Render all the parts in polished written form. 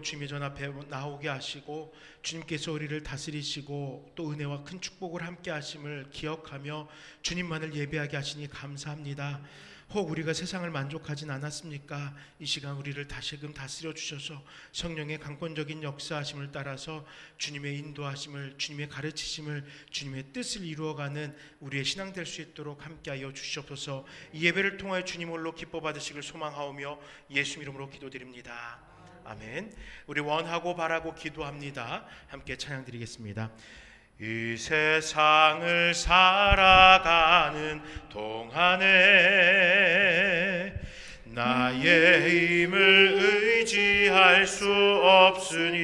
주님의 전 앞에 나오게 하시고 주님께서 우리를 다스리시고 또 은혜와 큰 축복을 함께 하심을 기억하며 주님만을 예배하게 하시니 감사합니다. 혹 우리가 세상을 만족하진 않았습니까? 이 시간 우리를 다시금 다스려 주셔서 성령의 강권적인 역사하심을 따라서 주님의 인도하심을, 주님의 가르치심을, 주님의 뜻을 이루어가는 우리의 신앙 될 수 있도록 함께하여 주시옵소서. 이 예배를 통하여 주님 홀로 기뻐 받으시길 소망하오며 예수 이름으로 기도드립니다. 아멘. 우리 원하고 바라고 기도합니다. 함께 찬양 드리겠습니다. 이 세상을 살아가는 동안에 나의 힘을 의지할 수 없으니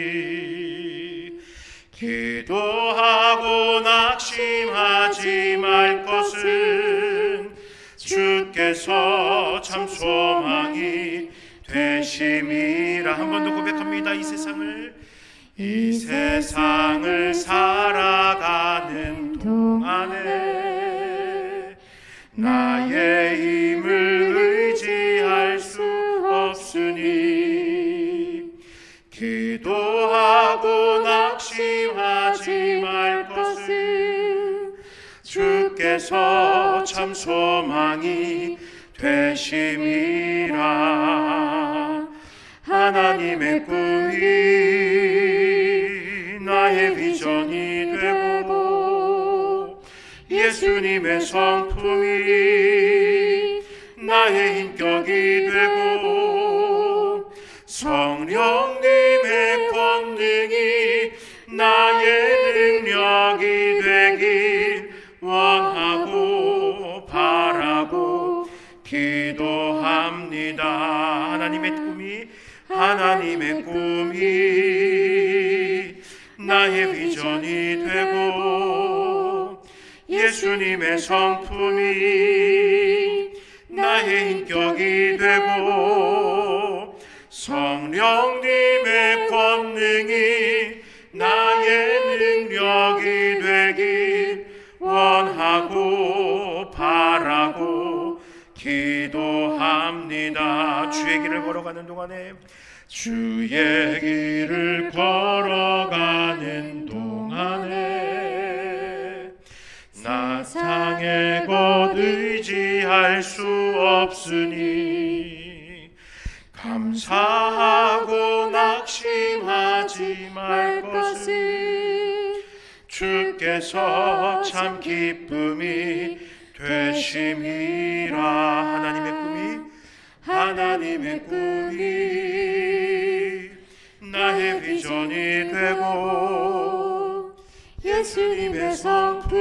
기도하고 낙심하지 말 것은 주께서 참 소망이 되심이라. 한 번 더 고백합니다. 이 세상을 살아가는 동안에 나의 힘을 의지할 수 없으니 기도하고 낙심하지 말 것은 주께서 참 소망이 되심이라. 하나님의 꿈이 나의 비전이 되고 예수님의 성품이 나의 인격이 되고 성령님의 권능이 나의 능력이 되길 원하고 바라고 기도합니다. 하나님의 꿈이 나의 비전이 되고 예수님의 성품이 나의 인격이 되고 성령님의 권능이 나의 능력이 되길 원하고 바라고 기도합니다. 주의 길을 걸어가는 동안에 세상의 것 의지할 수 없으니 감사하고 낙심하지 말 것을 주께서 참 기쁨이 되심이라. 하나님의 꿈이 나의 비전이 되고 예수님의 성품이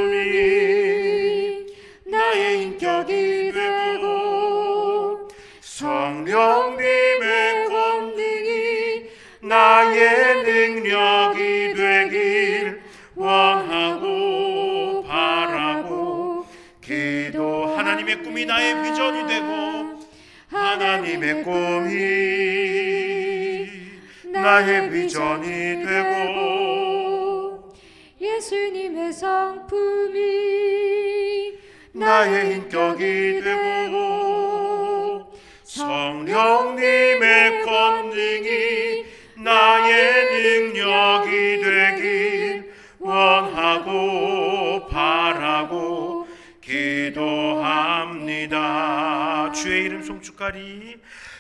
나의 인격이 되고 성령님의 권능이 나의 능력이 되길 원하고 바라고 기도. 하나님의 꿈이 나의 비전이 되고 하나님의 꿈이 나의 비전이 되고 예수님의 성품이 나의 인격이 되고 성령님의 권능이 나의 능력이 되길 원하고 바라고 기도합니다. 주의 이름 송축하리.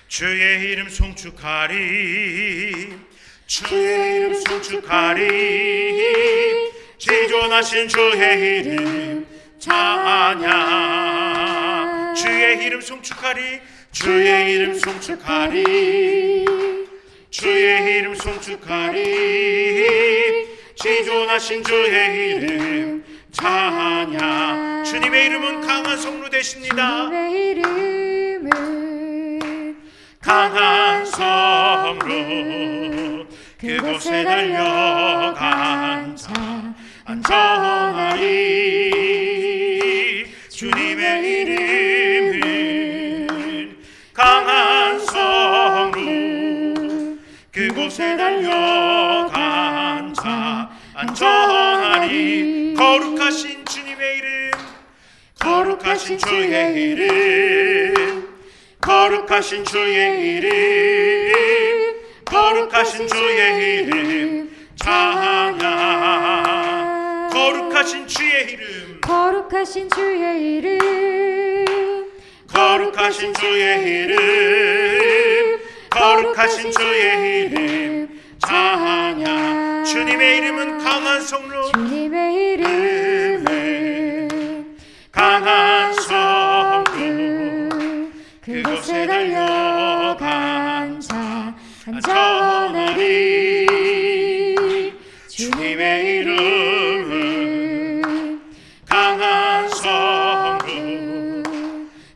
주의 이름 송축하리. 주의 이름 송축하리. 지존하신 주의 이름 찬양. 주의 이름 송축하리. 주의 이름 송축하리. 주의 이름 송축하리. 지존하신 주의 이름 찬양. 주님의 이름은 강한 성로 되십니다. 주님의 이름은 강한 성로 그곳에 달려간 자 안전하리. 주님의 이름은 강한 성로 그곳에 달려간 자 안전하리. 거룩하신 주님의 이름, 거룩하신 주의 이름, 거룩하신 주의 이름, 거룩하신 주의 이름 찬양. 거룩하신 주의 이름, 거룩하신 주의 이름, 거룩하신 주의 이름, 거룩하신 주의 이름 찬양. 주님의 이름은 강한 성로, 주님의 이름은 강한 성로 그곳에 달려간 자 안전하리. 주님의 이름은 강한 성로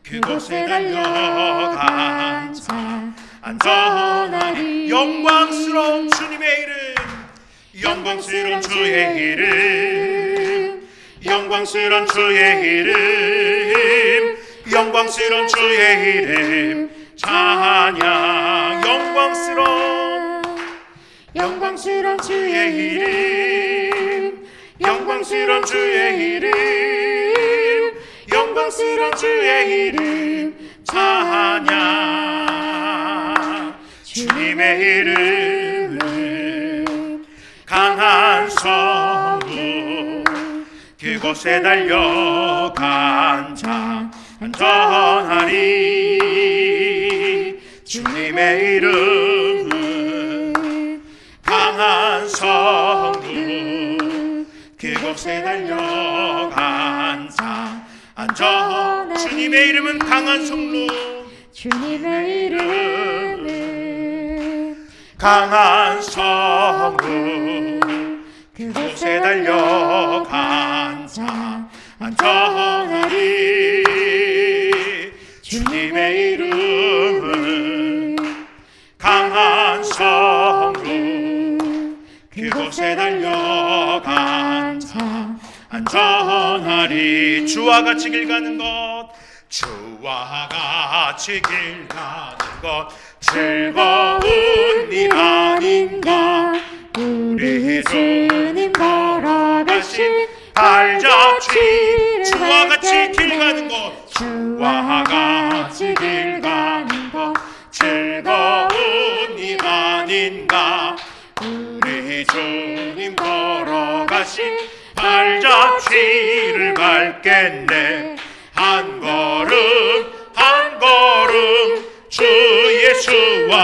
그곳에 달려간 자 안전하리. 영광스러운 주님의 이름, 영광스러운 주의 이름, 영광스러운 주의 이름, 영광스러운 주의 이름 찬양. 영광스러운 주의 이름, 영광스러운 주의 이름, 영광스러운 주의 이름 찬양. 주님의 이름은 강한 성로 그곳에 달려간 자 안전하리. 주님의 이름은 강한 성로 그곳에 달려간 자 안전. 주님의 이름은 강한 성로, 주님의 이름은 강한 성로 그곳에 달려간 자 안전하리. 주님의 이름은 강한 성로 그곳에 달려간 자 안전하리. 주와 같이 길 가는 것, 주와 같이 길 가는 것 즐거운 일 아닌가. 우리 주님 걸어가신 발자취. 주와 같이 길 가는 것, 주와 같이 길 가는 것 즐거운 일 아닌가. 우리 주님 걸어가신 발자취를 밟겠네. 한 걸음 한 걸음 주 예수와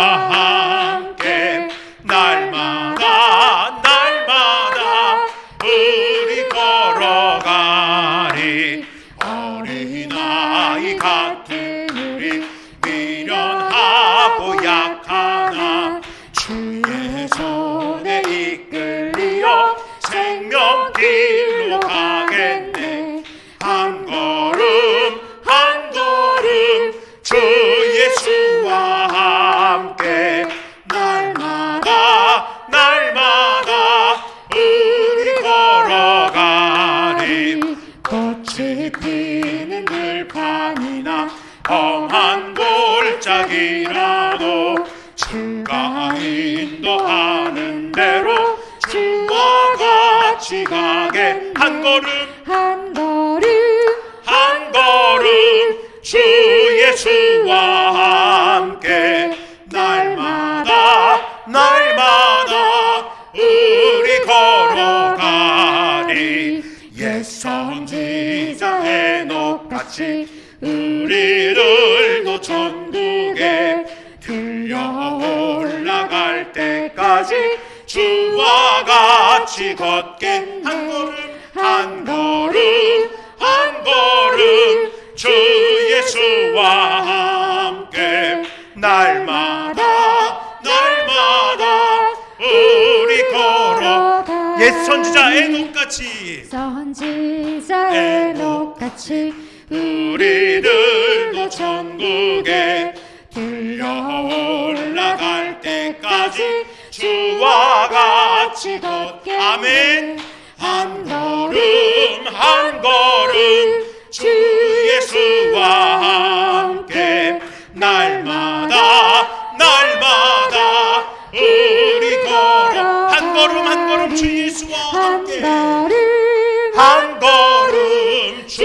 함께 날마다 날마다 우리 걸어가리. 어린아이 같은 우리 미련하고 약하나 주의 손에 이끌리어 생명길로 가겠네. 한 걸음 한 걸음 주 예수와 함께 날마다 날마다 우리 걸어가리. 꽃이 피는 들판이나 험한 골짜기라도 주가 인도하는 대로 주와 같이 가게. 한 걸음 한 걸음 한 걸음 주 예수와 함께 날마다 날마다 우리 걸어가리. 옛 선지자 해녹같이 우리들도 천국에 들려 올라갈 때까지 주와 같이 걷게. 한 걸음 한 걸음 한 걸음 주 예수와 함께 날마다 날마다 우리 걸어. 옛 선지자 에녹같이 선지자 에녹같이 우리들도 천국에 들려 올라갈 때까지 주와 같이 걷게. 아멘. 한 걸음 한 걸음 주 예수와 함께 날마다 날마다 우리 걸어. 한 걸음 한 걸음 주 예수와 함께 한 걸음 주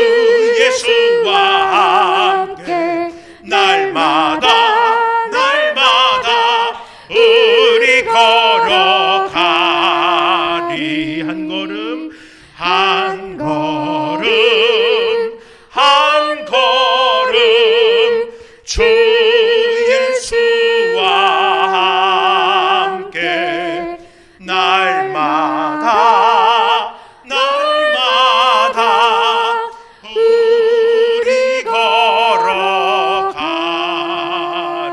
예수와 함께 날마다 날마다 우리 걸어가리. 한 걸음 한 걸음 한 걸음 주 예수와 함께 날마다 날마다 우리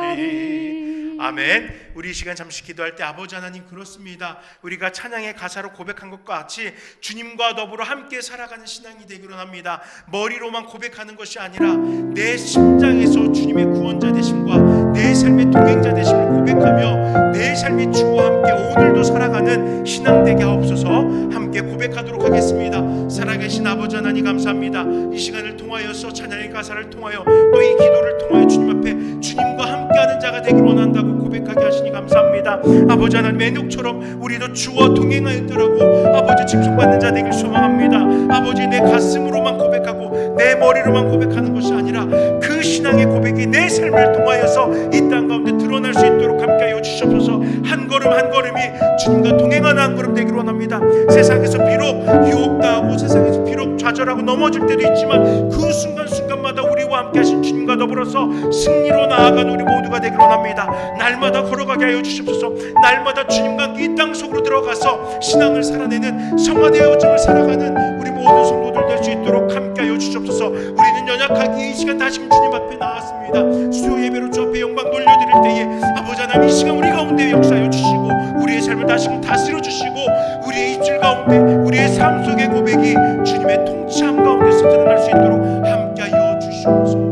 걸어가리. 아멘. 우리 이 시간 잠시 기도할 때 아버지 하나님, 그렇습니다. 우리가 찬양의 가사로 고백한 것과 같이 주님과 더불어 함께 살아가는 신앙이 되기로 합니다. 머리로만 고백하는 것이 아니라 내 심장에서 주님의 구원자 되심과 내 삶의 동행자 되심을 고백하며 내 삶이 주와 함께 오늘도 살아가는 신앙 되게 하옵소서. 함께 고백하도록 하겠습니다. 살아계신 아버지 하나님 감사합니다. 이 시간을 통하여서 찬양의 가사를 통하여 또 이 기도를 통하여 주님 앞에 주님과 함께하는 자가 되기를 원한다고 고백하게 하시니 감사합니다. 아버지 하나님, 에녹처럼 우리도 주와 동행하였더라고 아버지 칭송받는 자 되길 소망합니다. 아버지, 내 가슴으로만 고백하고 내 머리로만 고백하는 것이 아니라 그 신앙의 고백이 내 삶을 통하여서 이 땅 가운데 드러날 수 있도록 함께하여 주시옵소서. 한 걸음 한 걸음이 주님과 동행하는 한 걸음 되기를 원합니다. 세상에서 비록 유혹당하고 세상에서 비록 좌절하고 넘어질 때도 있지만 그 순간순간마다 우리와 함께 하신 주님과 더불어서 승리로 나아가는 우리 모두가 되기를 원합니다. 날마다 걸어가게 하여 주시옵소서. 날마다 주님과 함께 이 땅 속으로 들어가서 신앙을 살아내는 성화되어 여정을 살아가는 우리 모든 성도들 될 수 있도록 함께 하여 주시옵소서. 우리는 연약하기에 이 시간 다시 주님 앞에 나왔습니다. 수요 예배로 주 앞에 영광 돌려드릴 때에 아버지 하나님, 이 시간 우리 가운데 역사하여 주시고 우리의 삶을 다시금 다스려 주시고 우리의 입술 가운데 우리의 삶 속의 고백이 주님의 통치함 가운데서 드러날 수 있도록 함께하여 주시옵소서.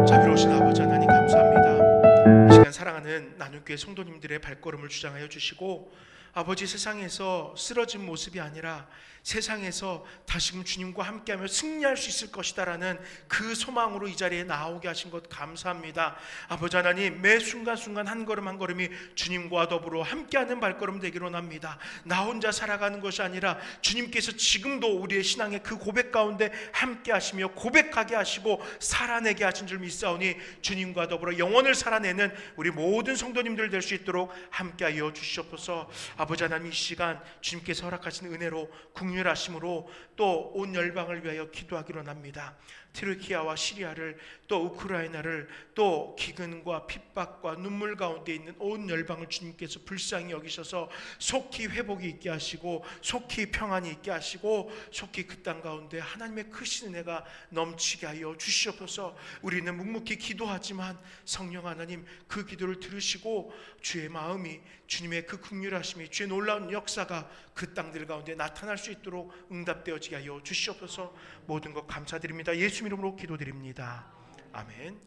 자비로우신 아버지 하나님 감사합니다. 이 시간 사랑하는 나눔교회 성도님들의 발걸음을 주장하여 주시고 아버지, 세상에서 쓰러진 모습이 아니라 세상에서 다시금 주님과 함께하며 승리할 수 있을 것이다라는 그 소망으로 이 자리에 나오게 하신 것 감사합니다. 아버지 하나님, 매 순간순간 한 걸음 한 걸음이 주님과 더불어 함께하는 발걸음 되기를 원합니다. 나 혼자 살아가는 것이 아니라 주님께서 지금도 우리의 신앙의 그 고백 가운데 함께하시며 고백하게 하시고 살아내게 하신 줄 믿사오니 주님과 더불어 영혼을 살아내는 우리 모든 성도님들 될 수 있도록 함께하여 주시옵소서. 아버지 하나님, 이 시간 주님께서 허락하신 은혜로 긍휼하심으로 또 온 열방을 위하여 기도하기로 합니다. 트르키아와 시리아를 또 우크라이나를 또 기근과 핍박과 눈물 가운데 있는 온 열방을 주님께서 불쌍히 여기셔서 속히 회복이 있게 하시고 속히 평안이 있게 하시고 속히 그 땅 가운데 하나님의 크신 은혜가 넘치게 하여 주시옵소서. 우리는 묵묵히 기도하지만 성령 하나님 그 기도를 들으시고 주의 마음이, 주님의 그 긍휼하심이, 주의 놀라운 역사가 그 땅들 가운데 나타날 수 있도록 응답되어지게 하여 주시옵소서. 모든 것 감사드립니다. 예수 이름으로 기도드립니다. 아멘.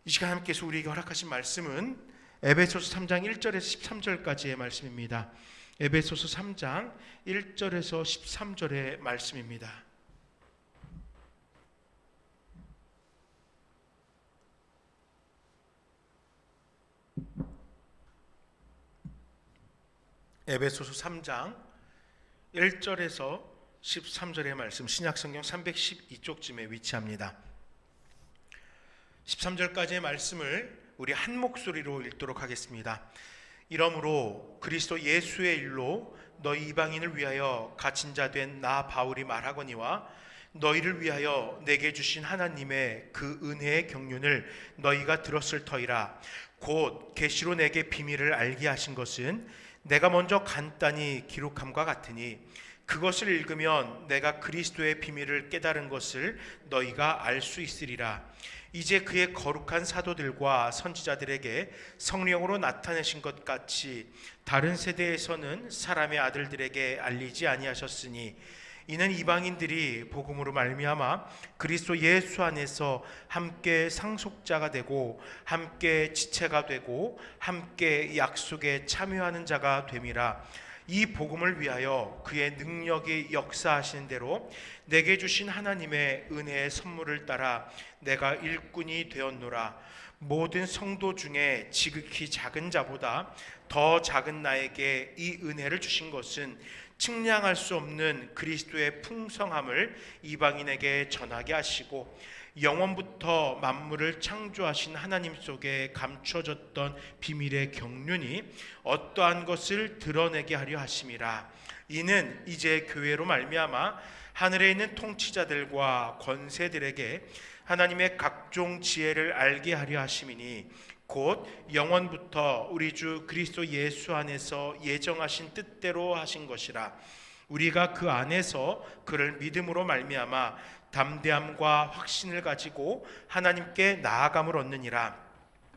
이 시간 함께해서 우리에게 허락하신 말씀은 에베소서 3장 1절에서 13절까지의 말씀입니다. 에베소서 3장 1절에서 13절의 말씀입니다. 에베소서 3장 1절에서 13절의 말씀, 신약성경 312쪽쯤에 위치합니다. 13절까지의 말씀을 우리 한 목소리로 읽도록 하겠습니다. 이러므로 그리스도 예수의 일로 너희 이방인을 위하여 갇힌 자 된 나 바울이 말하거니와 너희를 위하여 내게 주신 하나님의 그 은혜의 경륜을 너희가 들었을 터이라. 곧 계시로 내게 비밀을 알게 하신 것은 내가 먼저 간단히 기록함과 같으니 그것을 읽으면 내가 그리스도의 비밀을 깨달은 것을 너희가 알 수 있으리라. 이제 그의 거룩한 사도들과 선지자들에게 성령으로 나타내신 것 같이 다른 세대에서는 사람의 아들들에게 알리지 아니하셨으니 이는 이방인들이 복음으로 말미암아 그리스도 예수 안에서 함께 상속자가 되고 함께 지체가 되고 함께 약속에 참여하는 자가 됨이라. 이 복음을 위하여 그의 능력이 역사하시는 대로 내게 주신 하나님의 은혜의 선물을 따라 내가 일꾼이 되었노라. 모든 성도 중에 지극히 작은 자보다 더 작은 나에게 이 은혜를 주신 것은 측량할 수 없는 그리스도의 풍성함을 이방인에게 전하게 하시고 영원부터 만물을 창조하신 하나님 속에 감춰졌던 비밀의 경륜이 어떠한 것을 드러내게 하려 하심이라. 이는 이제 교회로 말미암아 하늘에 있는 통치자들과 권세들에게 하나님의 각종 지혜를 알게 하려 하심이니 곧 영원부터 우리 주 그리스도 예수 안에서 예정하신 뜻대로 하신 것이라. 우리가 그 안에서 그를 믿음으로 말미암아 담대함과 확신을 가지고 하나님께 나아감을 얻느니라.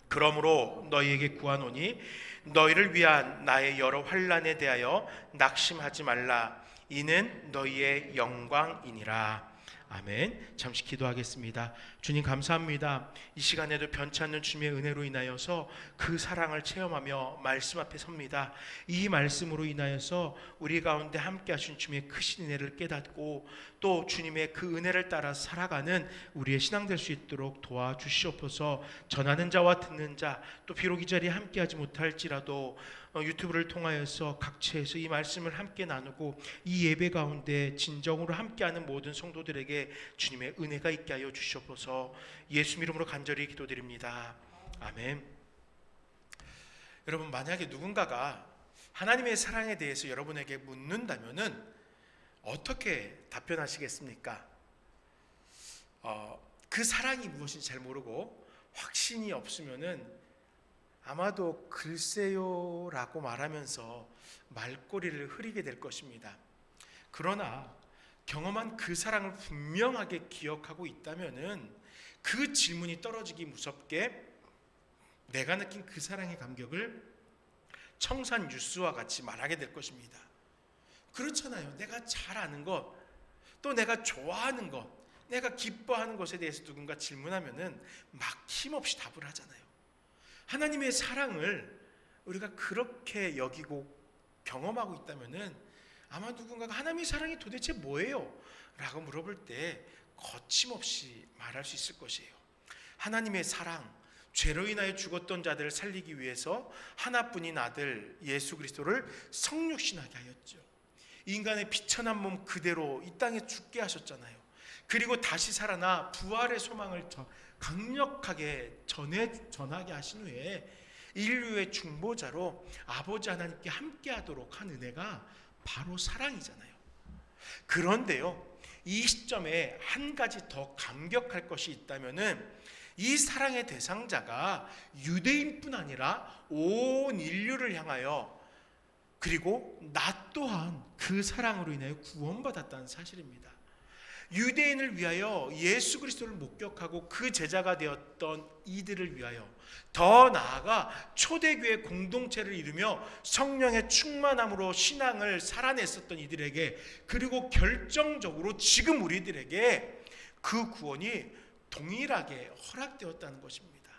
그러므로 너희에게 구하노니 너희를 위한 나의 여러 환난에 대하여 낙심하지 말라. 이는 너희의 영광이니라. 아멘. 잠시 기도하겠습니다. 주님 감사합니다. 이 시간에도 변치 않는 주님의 은혜로 인하여서 그 사랑을 체험하며 말씀 앞에 섭니다. 이 말씀으로 인하여서 우리 가운데 함께 하신 주님의 크신 은혜를 깨닫고 또 주님의 그 은혜를 따라 살아가는 우리의 신앙 될 수 있도록 도와주시옵소서. 전하는 자와 듣는 자, 또 비록 이 자리에 함께하지 못할지라도 유튜브를 통하여서 각처에서 이 말씀을 함께 나누고 이 예배 가운데 진정으로 함께하는 모든 성도들에게 주님의 은혜가 있게 하여 주시옵소서. 예수 이름으로 간절히 기도드립니다. 아멘. 여러분, 만약에 누군가가 하나님의 사랑에 대해서 여러분에게 묻는다면은 어떻게 답변하시겠습니까? 그 사랑이 무엇인지 잘 모르고 확신이 없으면은 아마도 글쎄요라고 말하면서 말꼬리를 흐리게 될 것입니다. 그러나 경험한 그 사랑을 분명하게 기억하고 있다면은 그 질문이 떨어지기 무섭게 내가 느낀 그 사랑의 감격을 청산 뉴스와 같이 말하게 될 것입니다. 그렇잖아요. 내가 잘 아는 것, 또 내가 좋아하는 것, 내가 기뻐하는 것에 대해서 누군가 질문하면은 막힘없이 답을 하잖아요. 하나님의 사랑을 우리가 그렇게 여기고 경험하고 있다면은 아마 누군가가 하나님의 사랑이 도대체 뭐예요? 라고 물어볼 때 거침없이 말할 수 있을 것이에요. 하나님의 사랑, 죄로 인하여 죽었던 자들을 살리기 위해서 하나뿐인 아들 예수 그리스도를 성육신하게 하였죠. 인간의 비천한 몸 그대로 이 땅에 죽게 하셨잖아요. 그리고 다시 살아나 부활의 소망을 강력하게 전하게 하신 후에 인류의 중보자로 아버지 하나님께 함께하도록 한 은혜가 바로 사랑이잖아요. 그런데요, 이 시점에 한 가지 더 감격할 것이 있다면은 이 사랑의 대상자가 유대인뿐 아니라 온 인류를 향하여, 그리고 나 또한 그 사랑으로 인하여 구원받았다는 사실입니다. 유대인을 위하여 예수 그리스도를 목격하고 그 제자가 되었던 이들을 위하여, 더 나아가 초대교회 공동체를 이루며 성령의 충만함으로 신앙을 살아냈었던 이들에게, 그리고 결정적으로 지금 우리들에게 그 구원이 동일하게 허락되었다는 것입니다.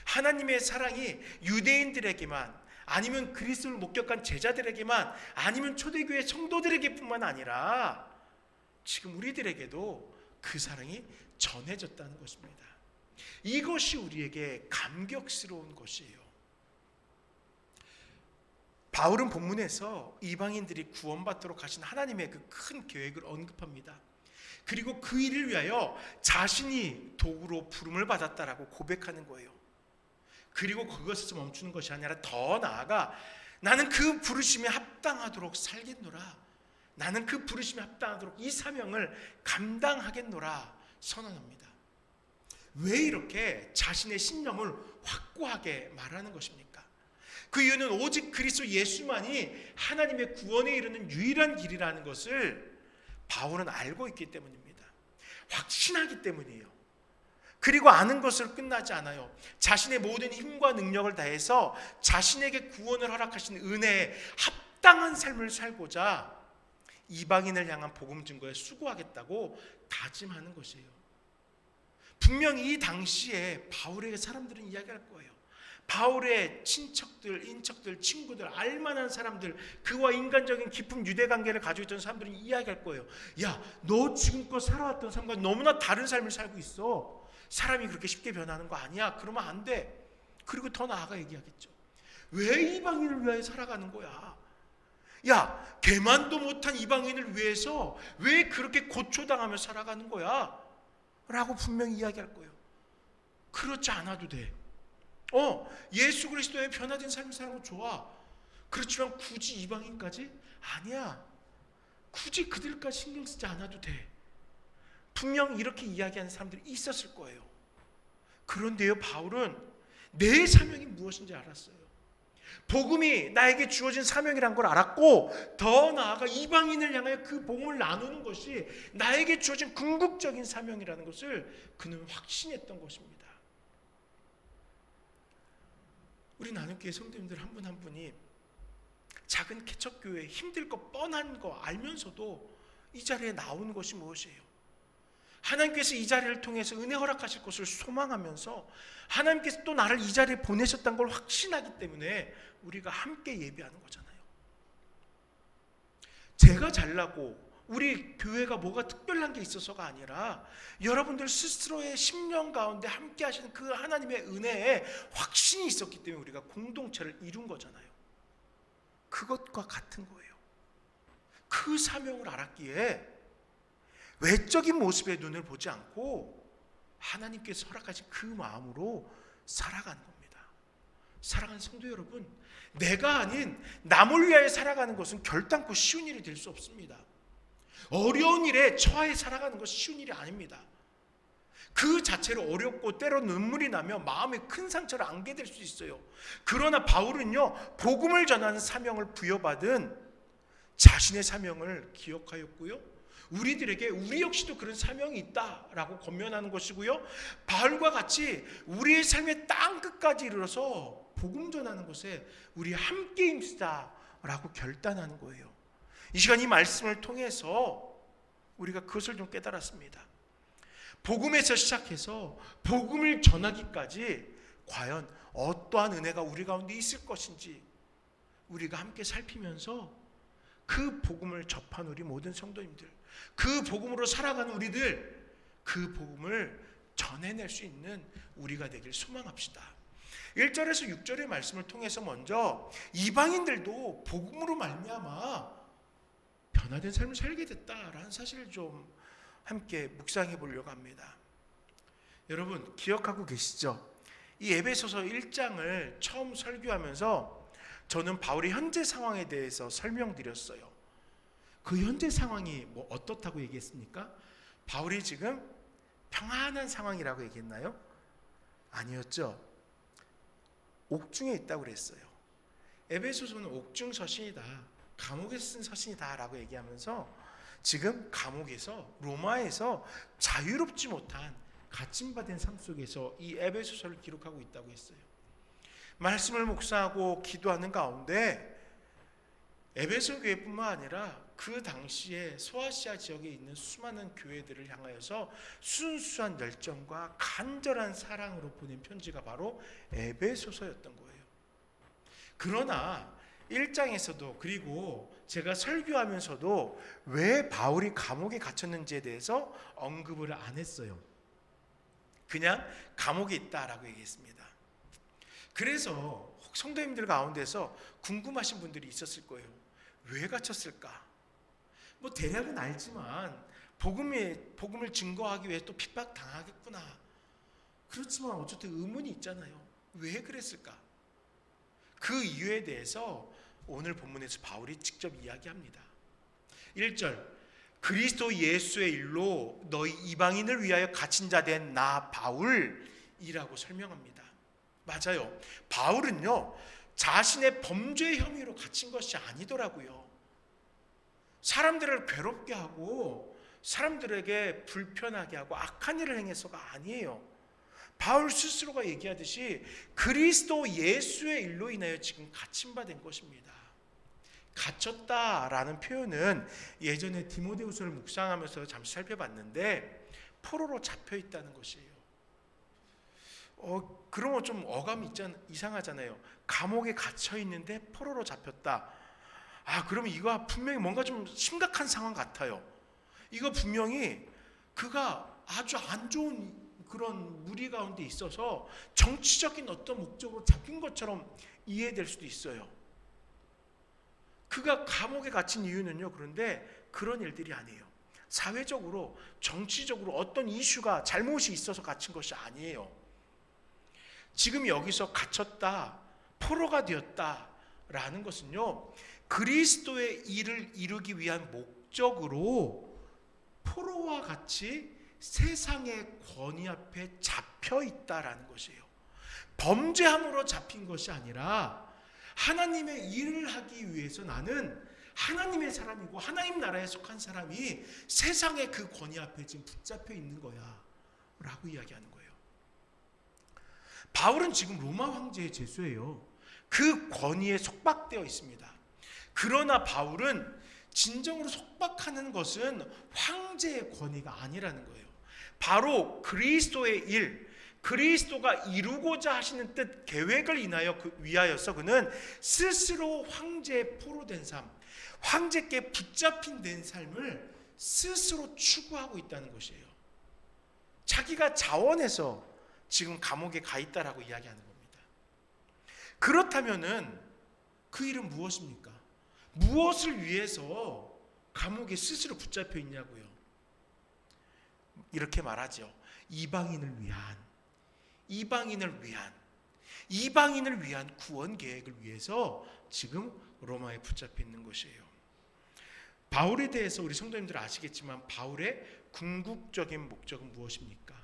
하나님의 사랑이 유대인들에게만, 아니면 그리스도를 목격한 제자들에게만, 아니면 초대교회 성도들에게뿐만 아니라 지금 우리들에게도 그 사랑이 전해졌다는 것입니다. 이것이 우리에게 감격스러운 것이에요. 바울은 본문에서 이방인들이 구원받도록 하신 하나님의 그 큰 계획을 언급합니다. 그리고 그 일을 위하여 자신이 도구로 부름을 받았다라고 고백하는 거예요. 그리고 그것에서 멈추는 것이 아니라 더 나아가 나는 그 부르심에 합당하도록 살겠노라, 나는 그 부르심에 합당하도록 이 사명을 감당하겠노라 선언합니다. 왜 이렇게 자신의 신념을 확고하게 말하는 것입니까? 그 이유는 오직 그리스도 예수만이 하나님의 구원에 이르는 유일한 길이라는 것을 바울은 알고 있기 때문입니다. 확신하기 때문이에요. 그리고 아는 것으로 끝나지 않아요. 자신의 모든 힘과 능력을 다해서 자신에게 구원을 허락하신 은혜에 합당한 삶을 살고자 이방인을 향한 복음 증거에 수고하겠다고 다짐하는 것이에요. 분명히 이 당시에 바울에게 사람들은 이야기할 거예요. 바울의 친척들, 인척들, 친구들, 알만한 사람들, 그와 인간적인 깊은 유대관계를 가지고 있던 사람들은 이야기할 거예요. 야, 너 지금껏 살아왔던 삶과 너무나 다른 삶을 살고 있어. 사람이 그렇게 쉽게 변하는 거 아니야. 그러면 안 돼. 그리고 더 나아가 얘기하겠죠. 왜 이방인을 위하여 살아가는 거야? 야, 개만도 못한 이방인을 위해서 왜 그렇게 고초당하며 살아가는 거야? 라고 분명히 이야기할 거예요. 그렇지 않아도 돼. 예수 그리스도의 변화된 삶을 사는 거 좋아. 그렇지만 굳이 이방인까지? 아니야. 굳이 그들까지 신경 쓰지 않아도 돼. 분명 이렇게 이야기하는 사람들이 있었을 거예요. 그런데요, 바울은 내 사명이 무엇인지 알았어요. 복음이 나에게 주어진 사명이란 걸 알았고, 더 나아가 이방인을 향하여 그 복음을 나누는 것이 나에게 주어진 궁극적인 사명이라는 것을 그는 확신했던 것입니다. 우리 나눔교회 성도님들 한 분 한 분이 작은 개척교회 힘들 거 뻔한 거 알면서도 이 자리에 나오는 것이 무엇이에요? 하나님께서 이 자리를 통해서 은혜 허락하실 것을 소망하면서 하나님께서 또 나를 이 자리에 보내셨다는 걸 확신하기 때문에 우리가 함께 예배하는 거잖아요. 제가 잘나고 우리 교회가 뭐가 특별한 게 있어서가 아니라 여러분들 스스로의 심령 가운데 함께 하시는 그 하나님의 은혜에 확신이 있었기 때문에 우리가 공동체를 이룬 거잖아요. 그것과 같은 거예요. 그 사명을 알았기에 외적인 모습의 눈을 보지 않고 하나님께서 허락하신 그 마음으로 살아가는 겁니다. 사랑하는 성도 여러분, 내가 아닌 남을 위하여 살아가는 것은 결단코 쉬운 일이 될 수 없습니다. 어려운 일에 처해 살아가는 것이 쉬운 일이 아닙니다. 그 자체로 어렵고 때로 눈물이 나며 마음에 큰 상처를 안게 될 수 있어요. 그러나 바울은요, 복음을 전하는 사명을 부여받은 자신의 사명을 기억하였고요, 우리들에게 우리 역시도 그런 사명이 있다라고 권면하는 것이고요, 바울과 같이 우리의 삶의 땅끝까지 이르러서 복음 전하는 것에 우리 함께 힘쓰자라고 결단하는 거예요. 이 시간 이 말씀을 통해서 우리가 그것을 좀 깨달았습니다. 복음에서 시작해서 복음을 전하기까지 과연 어떠한 은혜가 우리 가운데 있을 것인지 우리가 함께 살피면서 그 복음을 접한 우리 모든 성도님들, 그 복음으로 살아가는 우리들, 그 복음을 전해낼 수 있는 우리가 되길 소망합시다. 1절에서 6절의 말씀을 통해서 먼저 이방인들도 복음으로 말미암아 변화된 삶을 살게 됐다라는 사실을 좀 함께 묵상해 보려고 합니다. 여러분 기억하고 계시죠? 이 에베소서 1장을 처음 설교하면서 저는 바울의 현재 상황에 대해서 설명드렸어요. 그 현재 상황이 뭐 어떻다고 얘기했습니까? 바울이 지금 평안한 상황이라고 얘기했나요? 아니었죠. 옥중에 있다고 그랬어요. 에베소서는 옥중 서신이다, 감옥에서 쓴 서신이다 라고 얘기하면서 지금 감옥에서, 로마에서 자유롭지 못한 갇힘받은 삶 속에서 이 에베소서를 기록하고 있다고 했어요. 말씀을 묵상하고 기도하는 가운데 에베소 교회뿐만 아니라 그 당시에 소아시아 지역에 있는 수많은 교회들을 향하여서 순수한 열정과 간절한 사랑으로 보낸 편지가 바로 에베소서였던 거예요. 그러나 1장에서도, 그리고 제가 설교하면서도 왜 바울이 감옥에 갇혔는지에 대해서 언급을 안 했어요. 그냥 감옥에 있다라고 얘기했습니다. 그래서 성도님들 가운데서 궁금하신 분들이 있었을 거예요. 왜 갇혔을까? 뭐 대략은 알지만 복음을 증거하기 위해 또 핍박당하겠구나. 그렇지만 어쨌든 의문이 있잖아요. 왜 그랬을까? 그 이유에 대해서 오늘 본문에서 바울이 직접 이야기합니다. 1절, 그리스도 예수의 일로 너희 이방인을 위하여 갇힌 자 된 나 바울이라고 설명합니다. 맞아요. 바울은요, 자신의 범죄 혐의로 갇힌 것이 아니더라고요. 사람들을 괴롭게 하고 사람들에게 불편하게 하고 악한 일을 행해서가 아니에요. 바울 스스로가 얘기하듯이 그리스도 예수의 일로 인하여 지금 갇힘받은 것입니다. 갇혔다라는 표현은 예전에 디모데후서를 묵상하면서 잠시 살펴봤는데 포로로 잡혀 있다는 것이에요. 그러면 좀 어감이 이상하잖아요. 감옥에 갇혀 있는데 포로로 잡혔다. 그러면 이거 분명히 뭔가 좀 심각한 상황 같아요. 이거 분명히 그가 아주 안 좋은 그런 무리 가운데 있어서 정치적인 어떤 목적으로 잡힌 것처럼 이해될 수도 있어요. 그가 감옥에 갇힌 이유는요, 그런데 그런 일들이 아니에요. 사회적으로, 정치적으로 어떤 이슈가 잘못이 있어서 갇힌 것이 아니에요. 지금 여기서 갇혔다, 포로가 되었다라는 것은요, 그리스도의 일을 이루기 위한 목적으로 포로와 같이 세상의 권위 앞에 잡혀 있다라는 것이에요. 범죄함으로 잡힌 것이 아니라 하나님의 일을 하기 위해서 나는 하나님의 사람이고 하나님 나라에 속한 사람이 세상의 그 권위 앞에 지금 붙잡혀 있는 거야 라고 이야기하는 거예요. 바울은 지금 로마 황제의 제수예요. 그 권위에 속박되어 있습니다. 그러나 바울은 진정으로 속박하는 것은 황제의 권위가 아니라는 거예요. 바로 그리스도의 일, 그리스도가 이루고자 하시는 뜻, 계획을 위하여서 그는 스스로 황제의 포로된 삶, 황제께 붙잡힌 된 삶을 스스로 추구하고 있다는 것이에요. 자기가 자원해서 지금 감옥에 가 있다라고 이야기하는 겁니다. 그렇다면은 그 일은 무엇입니까? 무엇을 위해서 감옥에 스스로 붙잡혀 있냐고요. 이렇게 말하죠. 이방인을 위한 구원 계획을 위해서 지금 로마에 붙잡혀 있는 것이에요. 바울에 대해서 우리 성도님들 아시겠지만 바울의 궁극적인 목적은 무엇입니까?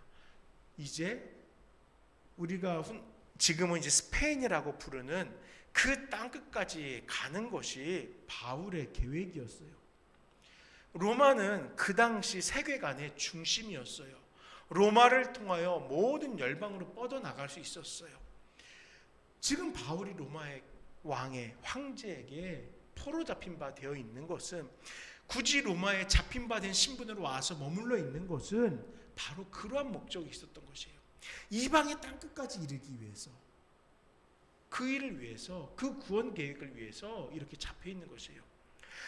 이제 우리가 지금은 이제 스페인이라고 부르는 그 땅끝까지 가는 것이 바울의 계획이었어요. 로마는 그 당시 세계관의 중심이었어요. 로마를 통하여 모든 열방으로 뻗어나갈 수 있었어요. 지금 바울이 로마의 왕의 황제에게 포로 잡힌 바 되어 있는 것은, 굳이 로마에 잡힌 바 된 신분으로 와서 머물러 있는 것은 바로 그러한 목적이 있었던 것이에요. 이방의 땅끝까지 이르기 위해서, 그 일을 위해서, 그 구원 계획을 위해서 이렇게 잡혀 있는 것이에요.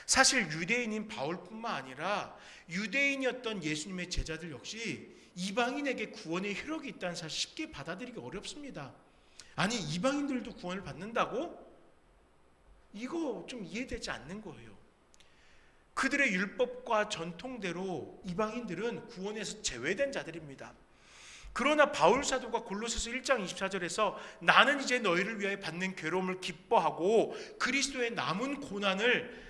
사실 유대인인 바울뿐만 아니라 유대인이었던 예수님의 제자들 역시 이방인에게 구원의 효력이 있다는 사실 쉽게 받아들이기 어렵습니다. 아니, 이방인들도 구원을 받는다고? 이거 좀 이해되지 않는 거예요. 그들의 율법과 전통대로 이방인들은 구원에서 제외된 자들입니다. 그러나 바울 사도가 골로새서 1장 24절에서 나는 이제 너희를 위하여 받는 괴로움을 기뻐하고 그리스도의 남은 고난을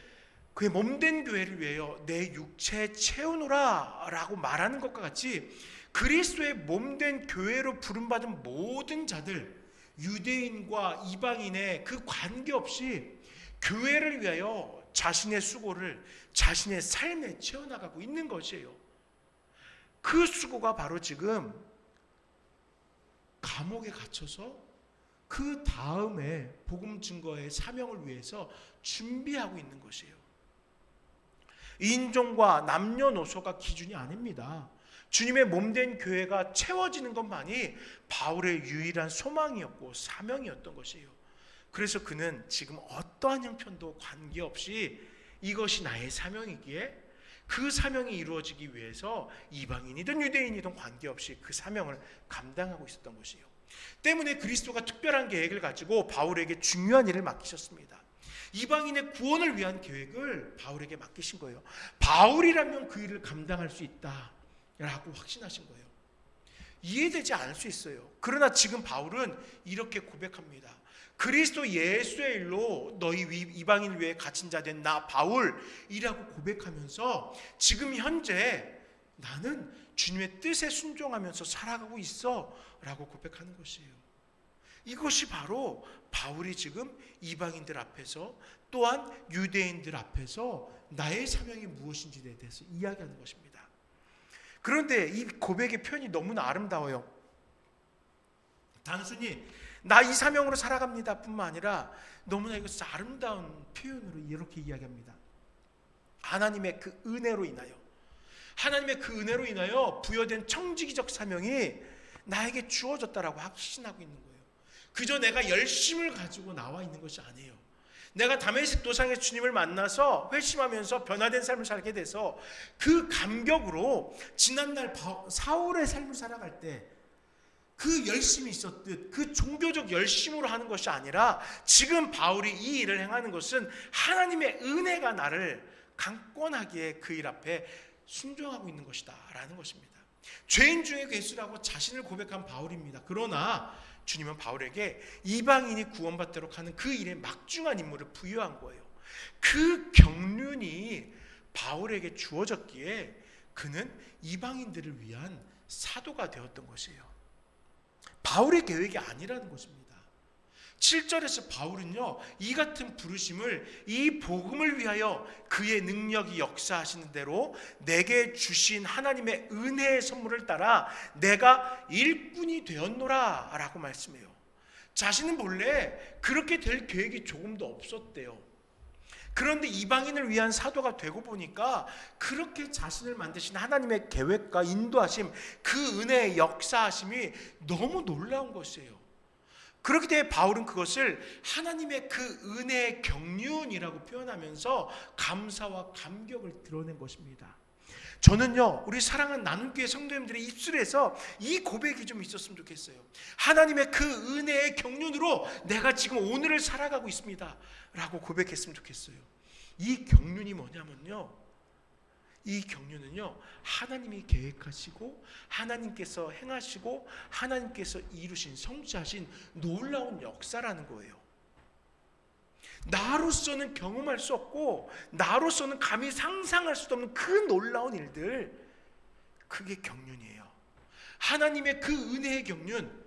그의 몸된 교회를 위하여 내 육체에 채우노라 라고 말하는 것과 같이 그리스도의 몸된 교회로 부름받은 모든 자들, 유대인과 이방인의 그 관계없이 교회를 위하여 자신의 수고를 자신의 삶에 채워나가고 있는 것이에요. 그 수고가 바로 지금 감옥에 갇혀서 그 다음에 복음 증거의 사명을 위해서 준비하고 있는 것이에요. 인종과 남녀노소가 기준이 아닙니다. 주님의 몸된 교회가 채워지는 것만이 바울의 유일한 소망이었고 사명이었던 것이에요. 그래서 그는 지금 어떠한 형편도 관계없이 이것이 나의 사명이기에 그 사명이 이루어지기 위해서 이방인이든 유대인이든 관계없이 그 사명을 감당하고 있었던 것이에요. 때문에 그리스도가 특별한 계획을 가지고 바울에게 중요한 일을 맡기셨습니다. 이방인의 구원을 위한 계획을 바울에게 맡기신 거예요. 바울이라면 그 일을 감당할 수 있다라고 확신하신 거예요. 이해되지 않을 수 있어요. 그러나 지금 바울은 이렇게 고백합니다. 그리스도 예수의 일로 너희 이방인을 위해 갇힌 자 된 나 바울이라고 고백하면서 지금 현재 나는 주님의 뜻에 순종하면서 살아가고 있어 라고 고백하는 것이에요. 이것이 바로 바울이 지금 이방인들 앞에서 또한 유대인들 앞에서 나의 사명이 무엇인지에 대해서 이야기하는 것입니다. 그런데 이 고백의 표현이 너무나 아름다워요. 단순히 나 이 사명으로 살아갑니다 뿐만 아니라 너무나 이것은 아름다운 표현으로 이렇게 이야기합니다. 하나님의 그 은혜로 인하여 부여된 청지기적 사명이 나에게 주어졌다라고 확신하고 있는 거예요. 그저 내가 열심을 가지고 나와 있는 것이 아니에요. 내가 다메섹 도상에서 주님을 만나서 회심하면서 변화된 삶을 살게 돼서 그 감격으로 지난날 사울의 삶을 살아갈 때 그 열심이 있었듯 그 종교적 열심으로 하는 것이 아니라 지금 바울이 이 일을 행하는 것은 하나님의 은혜가 나를 강권하기에 그 일 앞에 순종하고 있는 것이다 라는 것입니다. 죄인 중에 괴수라고 자신을 고백한 바울입니다. 그러나 주님은 바울에게 이방인이 구원받도록 하는 그 일에 막중한 임무를 부여한 거예요. 그 경륜이 바울에게 주어졌기에 그는 이방인들을 위한 사도가 되었던 것이에요. 바울의 계획이 아니라는 것입니다. 7절에서 바울은요, 이 같은 부르심을 이 복음을 위하여 그의 능력이 역사하시는 대로 내게 주신 하나님의 은혜의 선물을 따라 내가 일꾼이 되었노라 라고 말씀해요. 자신은 본래 그렇게 될 계획이 조금도 없었대요. 그런데 이방인을 위한 사도가 되고 보니까 그렇게 자신을 만드신 하나님의 계획과 인도하심, 그 은혜의 역사하심이 너무 놀라운 것이에요. 그렇기 때문에 바울은 그것을 하나님의 그 은혜의 경륜이라고 표현하면서 감사와 감격을 드러낸 것입니다. 저는요, 우리 사랑하는 나눔교회 성도님들의 입술에서 이 고백이 좀 있었으면 좋겠어요. 하나님의 그 은혜의 경륜으로 내가 지금 오늘을 살아가고 있습니다 라고 고백했으면 좋겠어요. 이 경륜이 뭐냐면요, 이 경륜은요, 하나님이 계획하시고 하나님께서 행하시고 하나님께서 이루신 성취하신 놀라운 역사라는 거예요. 나로서는 경험할 수 없고 나로서는 감히 상상할 수도 없는 그 놀라운 일들, 그게 경륜이에요. 하나님의 그 은혜의 경륜,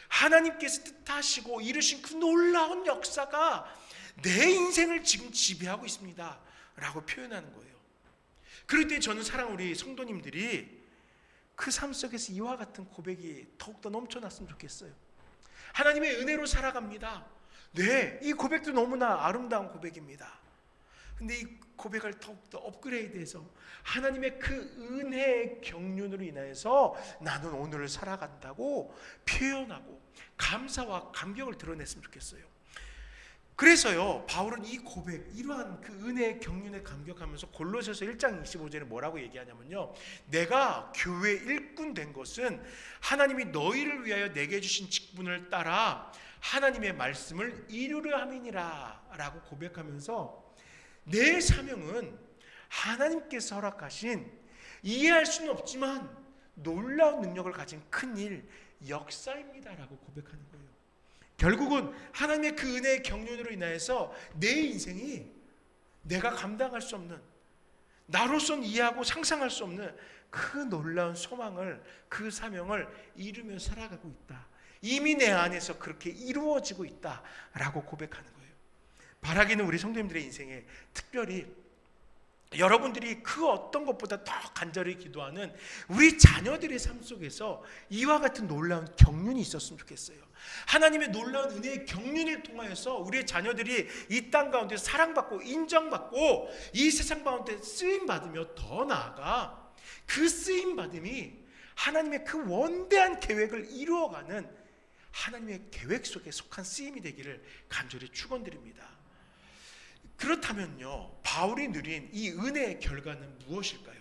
하나님께서 뜻하시고 이루신 그 놀라운 역사가 내 인생을 지금 지배하고 있습니다 라고 표현하는 거예요. 그럴 때 저는 사랑하는 우리 성도님들이 그 삶 속에서 이와 같은 고백이 더욱더 넘쳐났으면 좋겠어요. 하나님의 은혜로 살아갑니다. 네, 이 고백도 너무나 아름다운 고백입니다. 근데 이 고백을 더욱더 업그레이드해서 하나님의 그 은혜의 경륜으로 인하여서 나는 오늘을 살아간다고 표현하고 감사와 감격을 드러냈으면 좋겠어요. 그래서요, 바울은 이 고백, 이러한 그 은혜의 경륜에 감격하면서 골로새서 1장 25절에 뭐라고 얘기하냐면요, 내가 교회 일꾼 된 것은 하나님이 너희를 위하여 내게 주신 직분을 따라 하나님의 말씀을 이루려 함이니라 라고 고백하면서 내 사명은 하나님께서 허락하신, 이해할 수는 없지만 놀라운 능력을 가진 큰일, 역사입니다라고 고백하는 거예요. 결국은 하나님의 그 은혜의 경륜으로 인하여서 내 인생이 내가 감당할 수 없는, 나로서는 이해하고 상상할 수 없는 그 놀라운 소망을, 그 사명을 이루며 살아가고 있다. 이미 내 안에서 그렇게 이루어지고 있다라고 고백하는 거예요. 바라기는 우리 성도님들의 인생에 특별히 여러분들이 그 어떤 것보다 더 간절히 기도하는 우리 자녀들의 삶 속에서 이와 같은 놀라운 경륜이 있었으면 좋겠어요. 하나님의 놀라운 은혜의 경륜을 통하여서 우리의 자녀들이 이 땅 가운데 사랑받고 인정받고 이 세상 가운데 쓰임받으며, 더 나아가 그 쓰임받음이 하나님의 그 원대한 계획을 이루어가는 하나님의 계획 속에 속한 쓰임이 되기를 간절히 축원드립니다. 그렇다면요, 바울이 누린 이 은혜의 결과는 무엇일까요?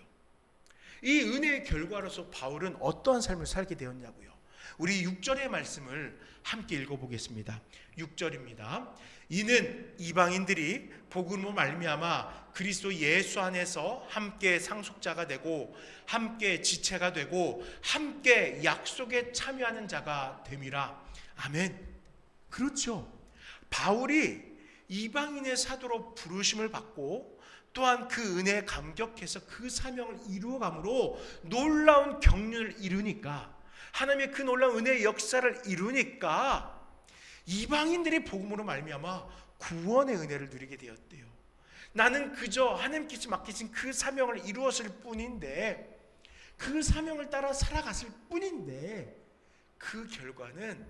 이 은혜의 결과로서 바울은 어떠한 삶을 살게 되었냐고요. 우리 6절의 말씀을 함께 읽어보겠습니다. 6절입니다. 이는 이방인들이 복음으로 말미암아 그리스도 예수 안에서 함께 상속자가 되고 함께 지체가 되고 함께 약속에 참여하는 자가 됨이라. 아멘. 그렇죠. 바울이 이방인의 사도로 부르심을 받고 또한 그 은혜에 감격해서 그 사명을 이루어감으로 놀라운 경륜을 이루니까, 하나님의 그 놀라운 은혜의 역사를 이루니까 이방인들이 복음으로 말미암아 구원의 은혜를 누리게 되었대요. 나는 그저 하나님께서 맡기신 그 사명을 이루었을 뿐인데, 그 사명을 따라 살아갔을 뿐인데, 그 결과는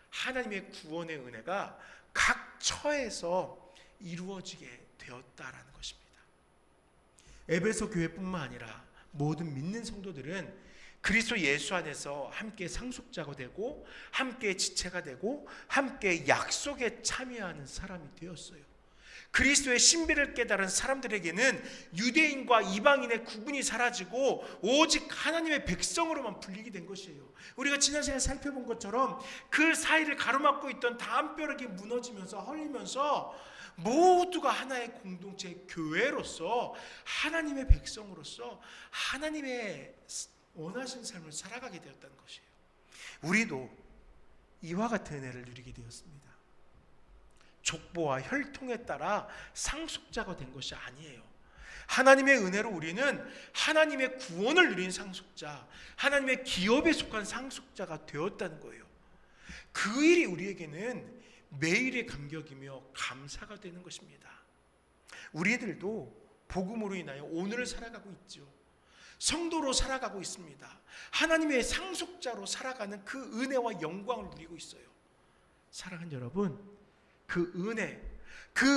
하나님의 구원의 은혜가 각 처에서 이루어지게 되었다라는 것입니다. 에베소 교회뿐만 아니라 모든 믿는 성도들은 그리스도 예수 안에서 함께 상속자가 되고 함께 지체가 되고 함께 약속에 참여하는 사람이 되었어요. 그리스도의 신비를 깨달은 사람들에게는 유대인과 이방인의 구분이 사라지고 오직 하나님의 백성으로만 불리게 된 것이에요. 우리가 지난 시간에 살펴본 것처럼 그 사이를 가로막고 있던 담벼락이 무너지면서 헐리면서 모두가 하나의 공동체 교회로서, 하나님의 백성으로서 하나님의 원하신 삶을 살아가게 되었다는 것이에요. 우리도 이와 같은 은혜를 누리게 되었습니다. 족보와 혈통에 따라 상속자가 된 것이 아니에요. 하나님의 은혜로 우리는 하나님의 구원을 누린 상속자, 하나님의 기업에 속한 상속자가 되었다는 거예요. 그 일이 우리에게는 매일의 감격이며 감사가 되는 것입니다. 우리들도 복음으로 인하여 오늘을 살아가고 있죠. 성도로 살아가고 있습니다. 하나님의 상속자로 살아가는 그 은혜와 영광을 누리고 있어요. 사랑하는 여러분, 그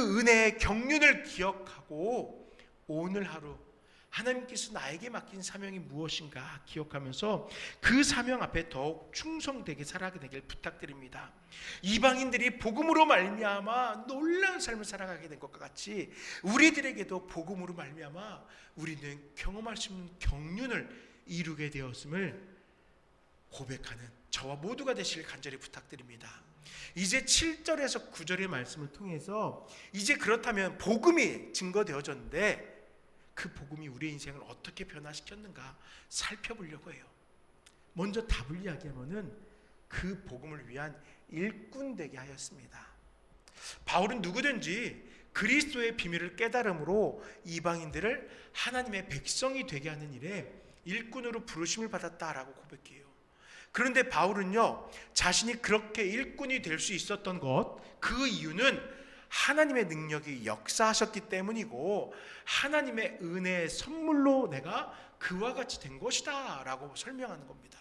은혜의 경륜을 기억하고 오늘 하루 하나님께서 나에게 맡긴 사명이 무엇인가 기억하면서 그 사명 앞에 더욱 충성되게 살아가게 되길 부탁드립니다. 이방인들이 복음으로 말미암아 놀라운 삶을 살아가게 된 것과 같이 우리들에게도 복음으로 말미암아 우리는 경험할 수 있는 경륜을 이루게 되었음을 고백하는 저와 모두가 되시길 간절히 부탁드립니다. 이제 7절에서 9절의 말씀을 통해서 이제 그렇다면 복음이 증거되어졌는데 그 복음이 우리의 인생을 어떻게 변화시켰는가 살펴보려고 해요. 먼저 답을 이야기하면은 그 복음을 위한 일꾼 되게 하였습니다. 바울은 누구든지 그리스도의 비밀을 깨달음으로 이방인들을 하나님의 백성이 되게 하는 일에 일꾼으로 부르심을 받았다라고 고백해요. 그런데 바울은요, 자신이 그렇게 일꾼이 될 수 있었던 그 이유는 하나님의 능력이 역사하셨기 때문이고 하나님의 은혜의 선물로 내가 그와 같이 된 것이다 라고 설명하는 겁니다.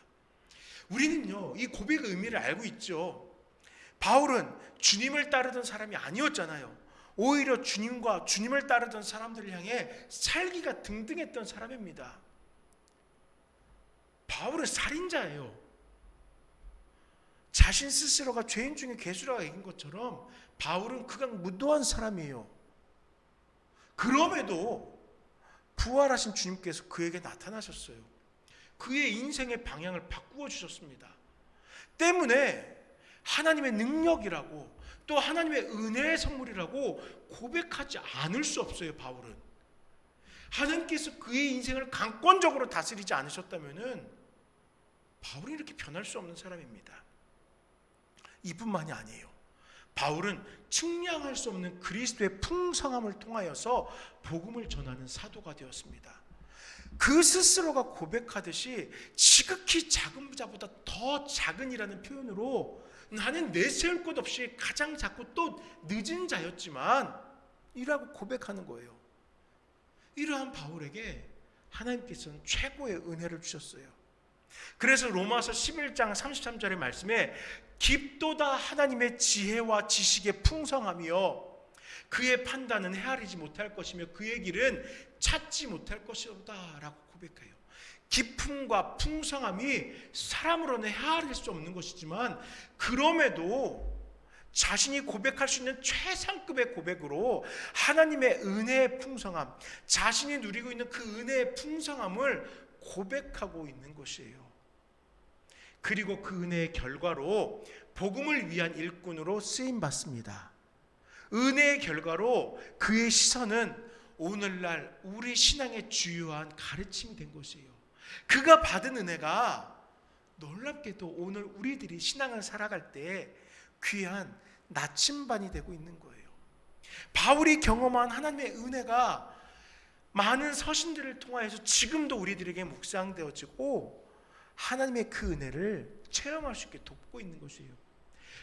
우리는요, 이 고백의 의미를 알고 있죠. 바울은 주님을 따르던 사람이 아니었잖아요. 오히려 주님을 따르던 사람들을 향해 살기가 등등했던 사람입니다. 바울은 살인자예요. 자신 스스로가 죄인 중에 괴수라고 얘기한 것처럼 바울은 극악무도한 사람이에요. 그럼에도 부활하신 주님께서 그에게 나타나셨어요. 그의 인생의 방향을 바꾸어 주셨습니다. 때문에 하나님의 능력이라고 또 하나님의 은혜의 선물이라고 고백하지 않을 수 없어요. 바울은 하나님께서 그의 인생을 강권적으로 다스리지 않으셨다면은 바울이 이렇게 변할 수 없는 사람입니다. 이뿐만이 아니에요. 바울은 측량할 수 없는 그리스도의 풍성함을 통하여서 복음을 전하는 사도가 되었습니다. 그 스스로가 고백하듯이 지극히 작은 자보다 더 작은이라는 표현으로 나는 내세울 것 없이 가장 작고 또 늦은 자였지만 이라고 고백하는 거예요. 이러한 바울에게 하나님께서는 최고의 은혜를 주셨어요. 그래서 로마서 11장 33절의 말씀에 깊도다 하나님의 지혜와 지식의 풍성함이요 그의 판단은 헤아리지 못할 것이며 그의 길은 찾지 못할 것이로다 라고 고백해요. 깊음과 풍성함이 사람으로는 헤아릴 수 없는 것이지만 그럼에도 자신이 고백할 수 있는 최상급의 고백으로 하나님의 은혜의 풍성함, 자신이 누리고 있는 그 은혜의 풍성함을 고백하고 있는 것이에요. 그리고 그 은혜의 결과로 복음을 위한 일꾼으로 쓰임받습니다. 은혜의 결과로 그의 시선은 오늘날 우리 신앙의 주요한 가르침이 된 것이에요. 그가 받은 은혜가 놀랍게도 오늘 우리들이 신앙을 살아갈 때 귀한 나침반이 되고 있는 거예요. 바울이 경험한 하나님의 은혜가 많은 서신들을 통하여서 지금도 우리들에게 묵상되어지고 하나님의 그 은혜를 체험할 수 있게 돕고 있는 것이에요.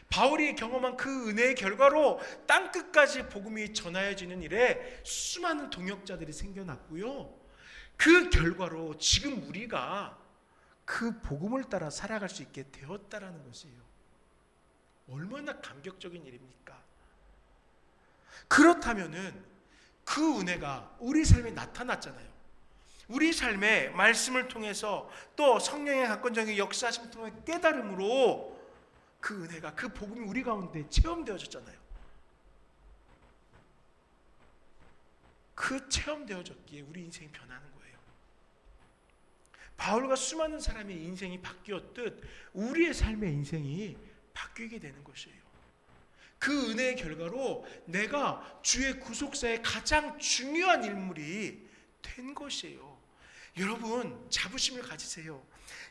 바울이 경험한 그 은혜의 결과로 땅끝까지 복음이 전하여지는 일에 수많은 동역자들이 생겨났고요. 그 결과로 지금 우리가 그 복음을 따라 살아갈 수 있게 되었다라는 것이에요. 얼마나 감격적인 일입니까? 그렇다면은 그 은혜가 우리 삶에 나타났잖아요. 우리 삶의 말씀을 통해서 또 성령의 강권적인 역사심을 통해 깨달음으로 그 은혜가 그 복음이 우리 가운데 체험되어졌잖아요. 그 체험되어졌기에 우리 인생이 변하는 거예요. 바울과 수많은 사람의 인생이 바뀌었듯 우리의 삶의 인생이 바뀌게 되는 것이에요. 그 은혜의 결과로 내가 주의 구속사의 가장 중요한 인물이 된 것이에요. 여러분 자부심을 가지세요.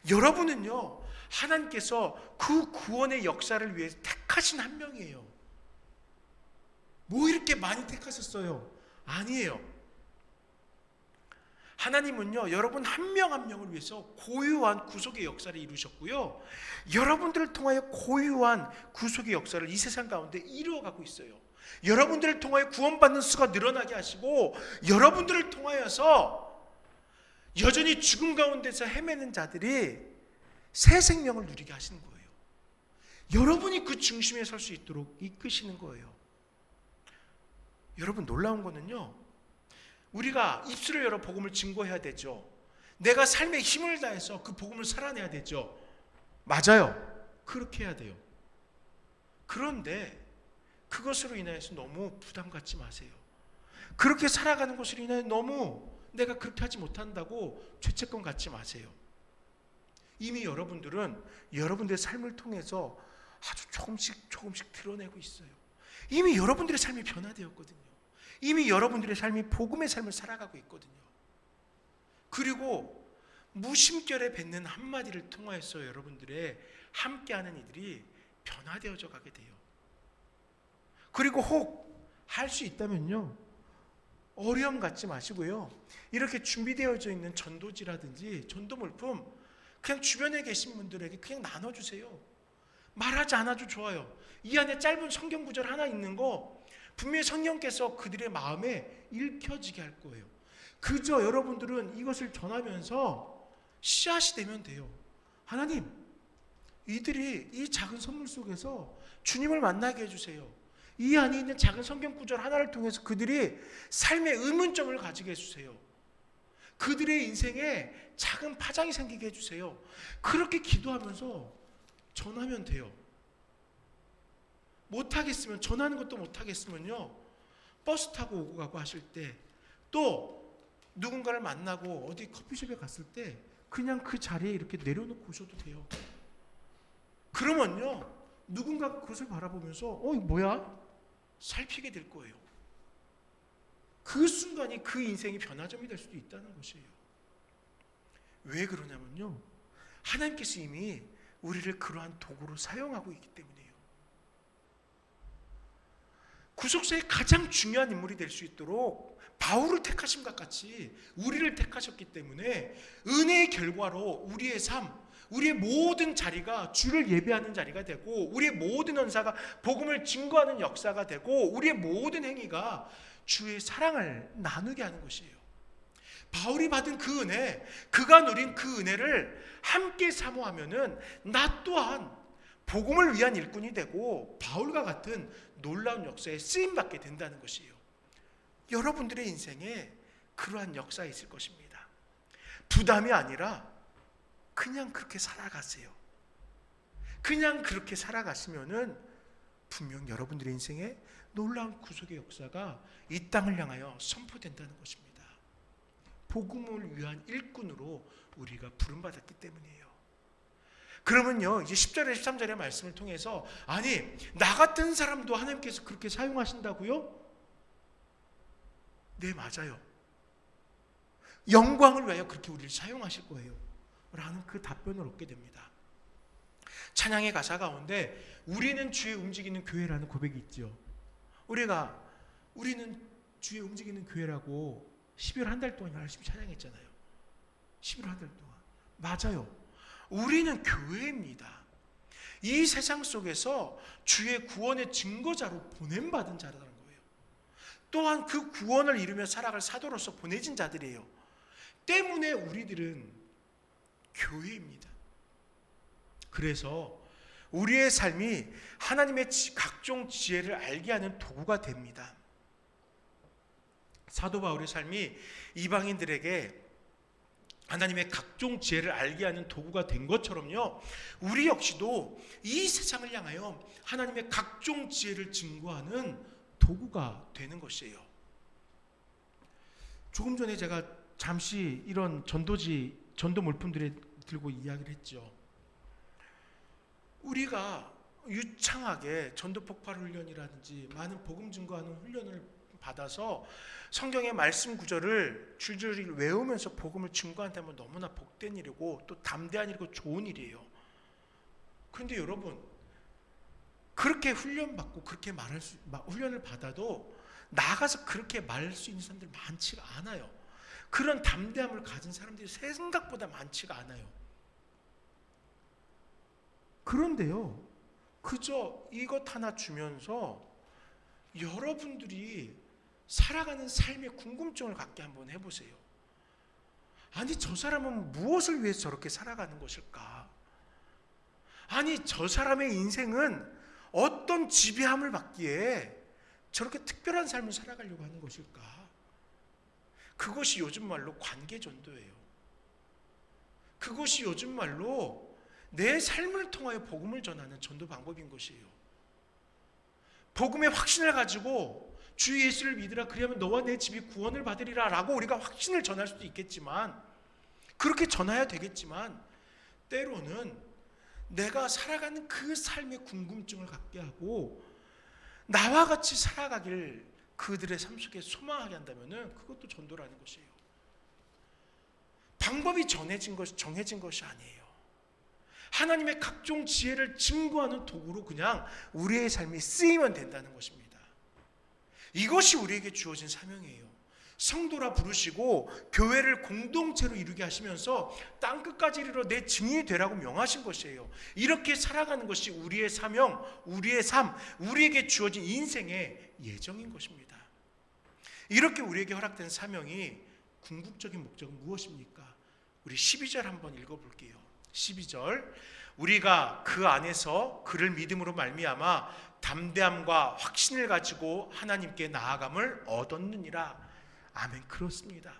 여러분은요 하나님께서 그 구원의 역사를 위해 택하신 한 명이에요. 뭐 이렇게 많이 택하셨어요? 아니에요. 하나님은요 여러분 한 명 한 명을 위해서 고유한 구속의 역사를 이루셨고요, 여러분들을 통하여 고유한 구속의 역사를 이 세상 가운데 이루어가고 있어요. 여러분들을 통하여 구원받는 수가 늘어나게 하시고 여러분들을 통하여서 여전히 죽음 가운데서 헤매는 자들이 새 생명을 누리게 하시는 거예요. 여러분이 그 중심에 설 수 있도록 이끄시는 거예요. 여러분 놀라운 거는요, 우리가 입술을 열어 복음을 증거해야 되죠. 내가 삶에 힘을 다해서 그 복음을 살아내야 되죠. 맞아요. 그렇게 해야 돼요. 그런데 그것으로 인해서 너무 부담 갖지 마세요. 그렇게 살아가는 것으로 인해 너무 내가 그렇게 하지 못한다고 죄책감 갖지 마세요. 이미 여러분들은 여러분들의 삶을 통해서 아주 조금씩 드러내고 있어요. 이미 여러분들의 삶이 변화되었거든요. 이미 여러분들의 삶이 복음의 삶을 살아가고 있거든요. 그리고 무심결에 뱉는 한마디를 통하여서 여러분들의 함께하는 이들이 변화되어져 가게 돼요. 그리고 혹 할 수 있다면요, 어려움 갖지 마시고요, 이렇게 준비되어져 있는 전도지라든지 전도 물품 그냥 주변에 계신 분들에게 그냥 나눠주세요. 말하지 않아도 좋아요. 이 안에 짧은 성경 구절 하나 있는 거 분명히 성령께서 그들의 마음에 읽혀지게 할 거예요. 그저 여러분들은 이것을 전하면서 씨앗이 되면 돼요. 하나님, 이들이 이 작은 선물 속에서 주님을 만나게 해주세요. 이 안에 있는 작은 성경 구절 하나를 통해서 그들이 삶의 의문점을 가지게 해주세요. 그들의 인생에 작은 파장이 생기게 해주세요. 그렇게 기도하면서 전하면 돼요. 못하겠으면, 전하는 것도 못하겠으면요, 버스 타고 오고 가고 하실 때, 또 누군가를 만나고 어디 커피숍에 갔을 때 그냥 그 자리에 이렇게 내려놓고 오셔도 돼요. 그러면요 누군가 그것을 바라보면서 이거 뭐야? 살피게 될 거예요. 그 순간이 그 인생이 변화점이 될 수도 있다는 것이에요. 왜 그러냐면요, 하나님께서 이미 우리를 그러한 도구로 사용하고 있기 때문이에요. 구속사의 가장 중요한 인물이 될 수 있도록 바울을 택하심과 같이 우리를 택하셨기 때문에 은혜의 결과로 우리의 삶, 우리의 모든 자리가 주를 예배하는 자리가 되고, 우리의 모든 은사가 복음을 증거하는 역사가 되고, 우리의 모든 행위가 주의 사랑을 나누게 하는 것이에요. 바울이 받은 그 은혜, 그가 누린 그 은혜를 함께 사모하면은 나 또한 복음을 위한 일꾼이 되고 바울과 같은 놀라운 역사에 쓰임받게 된다는 것이에요. 여러분들의 인생에 그러한 역사가 있을 것입니다. 부담이 아니라 그냥 그렇게 살아가세요. 그냥 그렇게 살아가시면은 분명 여러분들의 인생에 놀라운 구속의 역사가 이 땅을 향하여 선포된다는 것입니다. 복음을 위한 일꾼으로 우리가 부름받았기 때문이에요. 그러면요, 이제 10절에 13절의 말씀을 통해서, 아니 나 같은 사람도 하나님께서 그렇게 사용하신다고요? 네, 맞아요. 영광을 위하여 그렇게 우리를 사용하실 거예요 라는 그 답변을 얻게 됩니다. 찬양의 가사 가운데 우리는 주의 움직이는 교회라는 고백이 있죠. 우리는 주의 움직이는 교회라고 12월 한 달 동안 열심히 찬양했잖아요. 11월 한 달 동안. 맞아요. 우리는 교회입니다. 이 세상 속에서 주의 구원의 증거자로 보냄받은 자라는 거예요. 또한 그 구원을 이루며 살아갈 사도로서 보내진 자들이에요. 때문에 우리들은 교회입니다. 그래서 우리의 삶이 하나님의 각종 지혜를 알게 하는 도구가 됩니다. 사도 바울의 삶이 이방인들에게 하나님의 각종 지혜를 알게 하는 도구가 된 것처럼요, 우리 역시도 이 세상을 향하여 하나님의 각종 지혜를 증거하는 도구가 되는 것이에요. 조금 전에 제가 잠시 이런 전도 물품들을 들고 이야기를 했죠. 우리가 유창하게 전도 폭발 훈련이라든지 많은 복음 증거하는 훈련을 받아서 성경의 말씀 구절을 줄줄이 외우면서 복음을 증거한다면 너무나 복된 일이고 또 담대한 일이고 좋은 일이에요. 그런데 여러분, 그렇게 훈련받고 그렇게 훈련을 받아도 나가서 그렇게 말할 수 있는 사람들이 많지가 않아요. 그런 담대함을 가진 사람들이 생각보다 많지가 않아요. 그런데요, 그저 이것 하나 주면서 여러분들이 살아가는 삶의 궁금증을 갖게 한번 해보세요. 아니, 저 사람은 무엇을 위해서 저렇게 살아가는 것일까? 아니, 저 사람의 인생은 어떤 지배함을 받기에 저렇게 특별한 삶을 살아가려고 하는 것일까? 그것이 요즘 말로 관계전도예요. 그것이 요즘 말로 내 삶을 통하여 복음을 전하는 전도 방법인 것이에요. 복음의 확신을 가지고 주 예수를 믿으라, 그리하면 너와 내 집이 구원을 받으리라 라고 우리가 확신을 전할 수도 있겠지만, 그렇게 전해야 되겠지만, 때로는 내가 살아가는 그 삶의 궁금증을 갖게 하고 나와 같이 살아가길 그들의 삶 속에 소망하게 한다면 그것도 전도라는 것이에요. 방법이 정해진 것이 아니에요. 하나님의 각종 지혜를 증거하는 도구로 그냥 우리의 삶이 쓰이면 된다는 것입니다. 이것이 우리에게 주어진 사명이에요. 성도라 부르시고 교회를 공동체로 이루게 하시면서 땅끝까지 이르러 내 증인이 되라고 명하신 것이에요. 이렇게 살아가는 것이 우리의 사명, 우리의 삶, 우리에게 주어진 인생의 예정인 것입니다. 이렇게 우리에게 허락된 사명이 궁극적인 목적은 무엇입니까? 우리 12절 한번 읽어볼게요. 12절, 우리가 그 안에서 그를 믿음으로 말미암아 담대함과 확신을 가지고 하나님께 나아감을 얻었느니라. 아멘. 그렇습니다.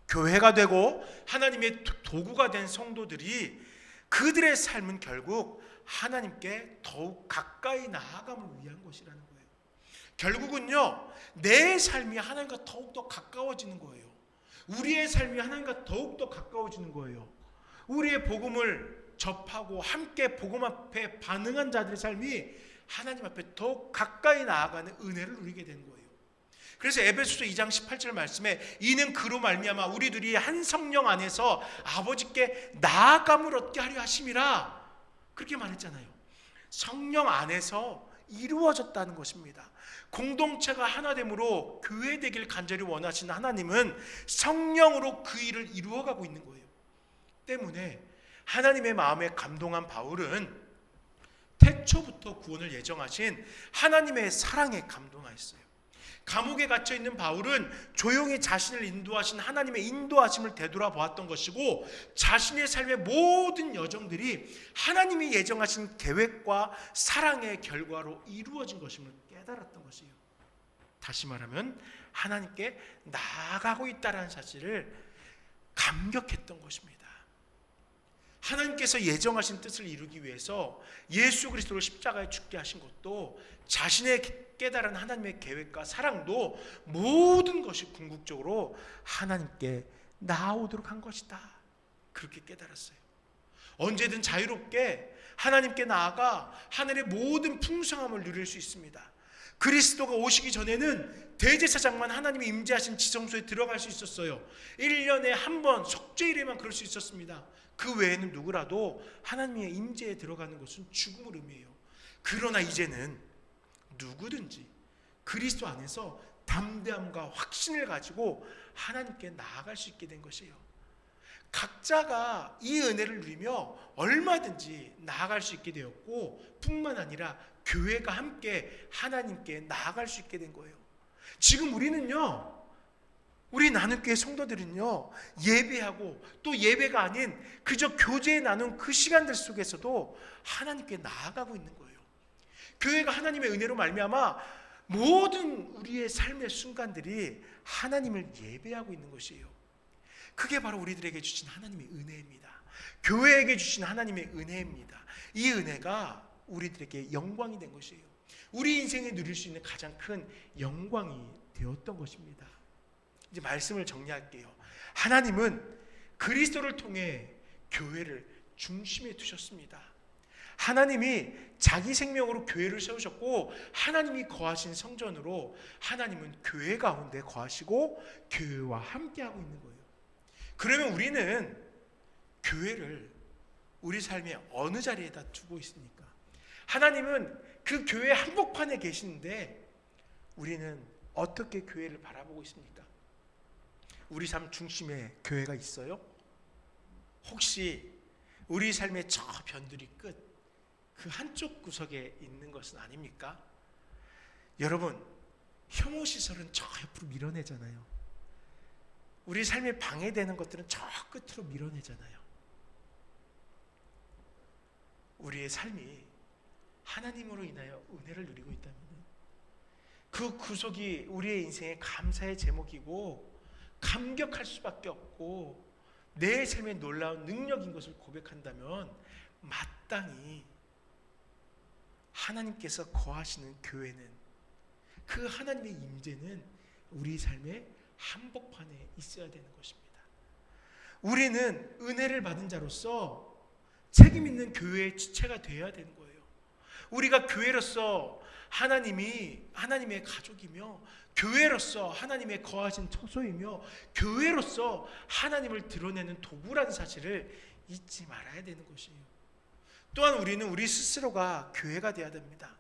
교회가 되고 하나님의 도구가 된 성도들이 그들의 삶은 결국 하나님께 더욱 가까이 나아감을 위한 것이라는 거예요. 결국은요, 내 삶이 하나님과 더욱더 가까워지는 거예요. 우리의 삶이 하나님과 더욱더 가까워지는 거예요. 우리의 복음을 접하고 함께 복음 앞에 반응한 자들의 삶이 하나님 앞에 더욱 가까이 나아가는 은혜를 누리게 되는 거예요. 그래서 에베소서 2장 18절 말씀에 이는 그로 말미암아 우리들이 한 성령 안에서 아버지께 나아감을 얻게 하려 하심이라 그렇게 말했잖아요. 성령 안에서 이루어졌다는 것입니다. 공동체가 하나됨으로 교회 되길 간절히 원하시는 하나님은 성령으로 그 일을 이루어가고 있는 거예요. 때문에 하나님의 마음에 감동한 바울은 태초부터 구원을 예정하신 하나님의 사랑에 감동하였어요. 감옥에 갇혀 있는 바울은 조용히 자신을 인도하신 하나님의 인도하심을 되돌아보았던 것이고 자신의 삶의 모든 여정들이 하나님이 예정하신 계획과 사랑의 결과로 이루어진 것임을 깨달았던 것이에요. 다시 말하면 하나님께 나아가고 있다는 사실을 감격했던 것입니다. 하나님께서 예정하신 뜻을 이루기 위해서 예수 그리스도를 십자가에 죽게 하신 것도 자신의 깨달은 하나님의 계획과 사랑도 모든 것이 궁극적으로 하나님께 나아오도록 한 것이다. 그렇게 깨달았어요. 언제든 자유롭게 하나님께 나아가 하늘의 모든 풍성함을 누릴 수 있습니다. 그리스도가 오시기 전에는 대제사장만 하나님이 임재하신 지성소에 들어갈 수 있었어요. 1년에 한 번 속죄일에만 그럴 수 있었습니다. 그 외에는 누구라도 하나님의 임재에 들어가는 것은 죽음을 의미해요. 그러나 이제는 누구든지 그리스도 안에서 담대함과 확신을 가지고 하나님께 나아갈 수 있게 된 것이에요. 각자가 이 은혜를 누리며 얼마든지 나아갈 수 있게 되었고 뿐만 아니라 교회가 함께 하나님께 나아갈 수 있게 된 거예요. 지금 우리는요, 우리 나눔교회 성도들은요, 예배하고 또 예배가 아닌 그저 교제에 나눈 그 시간들 속에서도 하나님께 나아가고 있는 거예요. 교회가 하나님의 은혜로 말미암아 모든 우리의 삶의 순간들이 하나님을 예배하고 있는 것이에요. 그게 바로 우리들에게 주신 하나님의 은혜입니다. 교회에게 주신 하나님의 은혜입니다. 이 은혜가 우리들에게 영광이 된 것이에요. 우리 인생에 누릴 수 있는 가장 큰 영광이 되었던 것입니다. 이제 말씀을 정리할게요. 하나님은 그리스도를 통해 교회를 중심에 두셨습니다. 하나님이 자기 생명으로 교회를 세우셨고 하나님이 거하신 성전으로 하나님은 교회 가운데 거하시고 교회와 함께하고 있는 거예요. 그러면 우리는 교회를 우리 삶의 어느 자리에다 두고 있습니까? 하나님은 그 교회 한복판에 계시는데 우리는 어떻게 교회를 바라보고 있습니까? 우리 삶 중심에 교회가 있어요? 혹시 우리 삶의 저 변두리 끝 그 한쪽 구석에 있는 것은 아닙니까? 여러분, 혐오 시설은 저 옆으로 밀어내잖아요. 우리 삶에 방해되는 것들은 저 끝으로 밀어내잖아요. 우리의 삶이 하나님으로 인하여 은혜를 누리고 있다면 그 구속이 우리의 인생의 감사의 제목이고 감격할 수밖에 없고 내 삶의 놀라운 능력인 것을 고백한다면 마땅히 하나님께서 거하시는 교회는 그 하나님의 임재는 우리 삶의 한복판에 있어야 되는 것입니다. 우리는 은혜를 받은 자로서 책임 있는 교회의 지체가 되어야 되는 거예요. 우리가 교회로서 하나님의 가족이며 교회로서 하나님의 거하신 처소이며 교회로서 하나님을 드러내는 도구라는 사실을 잊지 말아야 되는 것이에요. 또한 우리는 우리 스스로가 교회가 되어야 됩니다.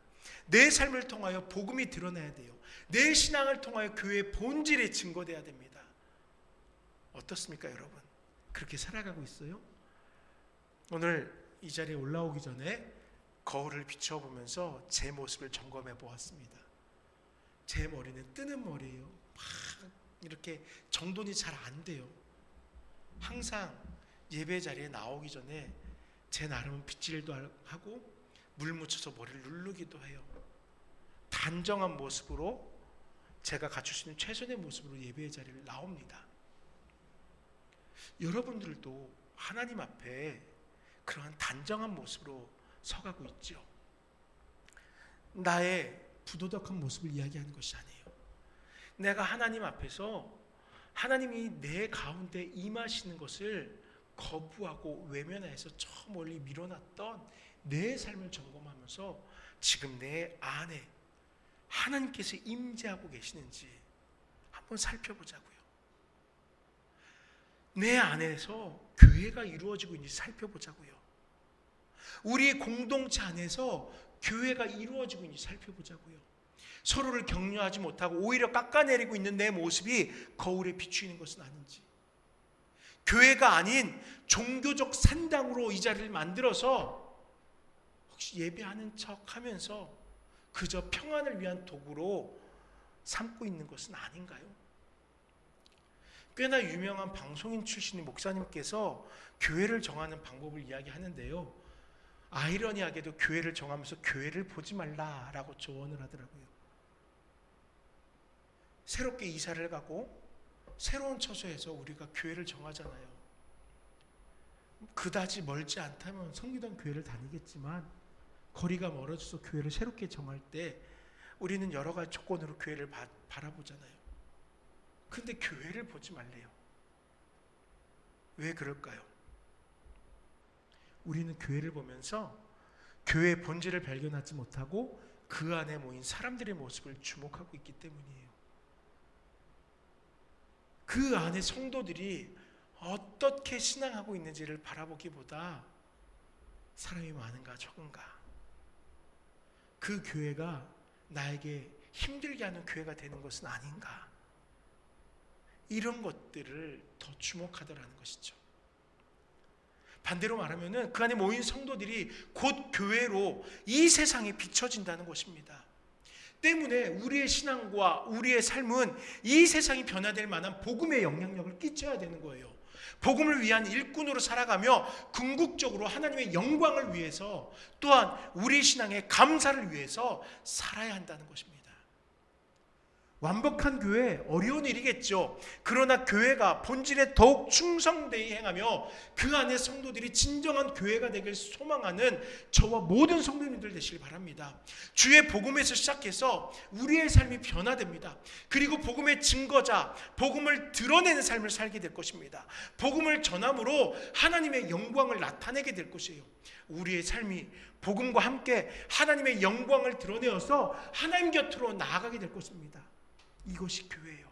내 삶을 통하여 복음이 드러나야 돼요. 내 신앙을 통하여 교회의 본질이 증거되어야 됩니다. 어떻습니까, 여러분? 그렇게 살아가고 있어요? 오늘 이 자리에 올라오기 전에 거울을 비춰보면서 제 모습을 점검해 보았습니다. 제 머리는 뜨는 머리예요. 막 이렇게 정돈이 잘 안 돼요. 항상 예배 자리에 나오기 전에 제 나름은 빗질도 하고 물 묻혀서 머리를 누르기도 해요. 단정한 모습으로 제가 갖출 수 있는 최선의 모습으로 예배의 자리를 나옵니다. 여러분들도 하나님 앞에 그러한 단정한 모습으로 서가고 있죠. 나의 부도덕한 모습을 이야기하는 것이 아니에요. 내가 하나님 앞에서 하나님이 내 가운데 임하시는 것을 거부하고 외면해서 저 멀리 밀어놨던 내 삶을 점검하면서 지금 내 안에 하나님께서 임재하고 계시는지 한번 살펴보자고요. 내 안에서 교회가 이루어지고 있는지 살펴보자고요. 우리 공동체 안에서 교회가 이루어지고 있는지 살펴보자고요. 서로를 격려하지 못하고 오히려 깎아내리고 있는 내 모습이 거울에 비추이는 것은 아닌지, 교회가 아닌 종교적 산당으로 이 자리를 만들어서 혹시 예배하는 척하면서 그저 평안을 위한 도구로 삼고 있는 것은 아닌가요? 꽤나 유명한 방송인 출신의 목사님께서 교회를 정하는 방법을 이야기하는데요, 아이러니하게도 교회를 정하면서 교회를 보지 말라라고 조언을 하더라고요. 새롭게 이사를 가고 새로운 처소에서 우리가 교회를 정하잖아요. 그다지 멀지 않다면 성기동 교회를 다니겠지만 거리가 멀어져서 교회를 새롭게 정할 때 우리는 여러 가지 조건으로 교회를 바라보잖아요. 근데 교회를 보지 말래요. 왜 그럴까요? 우리는 교회를 보면서 교회의 본질을 발견하지 못하고 그 안에 모인 사람들의 모습을 주목하고 있기 때문이에요. 그 안에 성도들이 어떻게 신앙하고 있는지를 바라보기보다 사람이 많은가 적은가, 그 교회가 나에게 힘들게 하는 교회가 되는 것은 아닌가, 이런 것들을 더 주목하더라는 것이죠. 반대로 말하면 그 안에 모인 성도들이 곧 교회로 이 세상에 비춰진다는 것입니다. 때문에 우리의 신앙과 우리의 삶은 이 세상이 변화될 만한 복음의 영향력을 끼쳐야 되는 거예요. 복음을 위한 일꾼으로 살아가며 궁극적으로 하나님의 영광을 위해서, 또한 우리 신앙의 감사를 위해서 살아야 한다는 것입니다. 완벽한 교회 어려운 일이겠죠. 그러나 교회가 본질에 더욱 충성되이 행하며 그 안에 성도들이 진정한 교회가 되길 소망하는 저와 모든 성도님들 되시길 바랍니다. 주의 복음에서 시작해서 우리의 삶이 변화됩니다. 그리고 복음의 증거자, 복음을 드러내는 삶을 살게 될 것입니다. 복음을 전함으로 하나님의 영광을 나타내게 될 것이에요. 우리의 삶이 복음과 함께 하나님의 영광을 드러내어서 하나님 곁으로 나아가게 될 것입니다. 이것이 교회예요.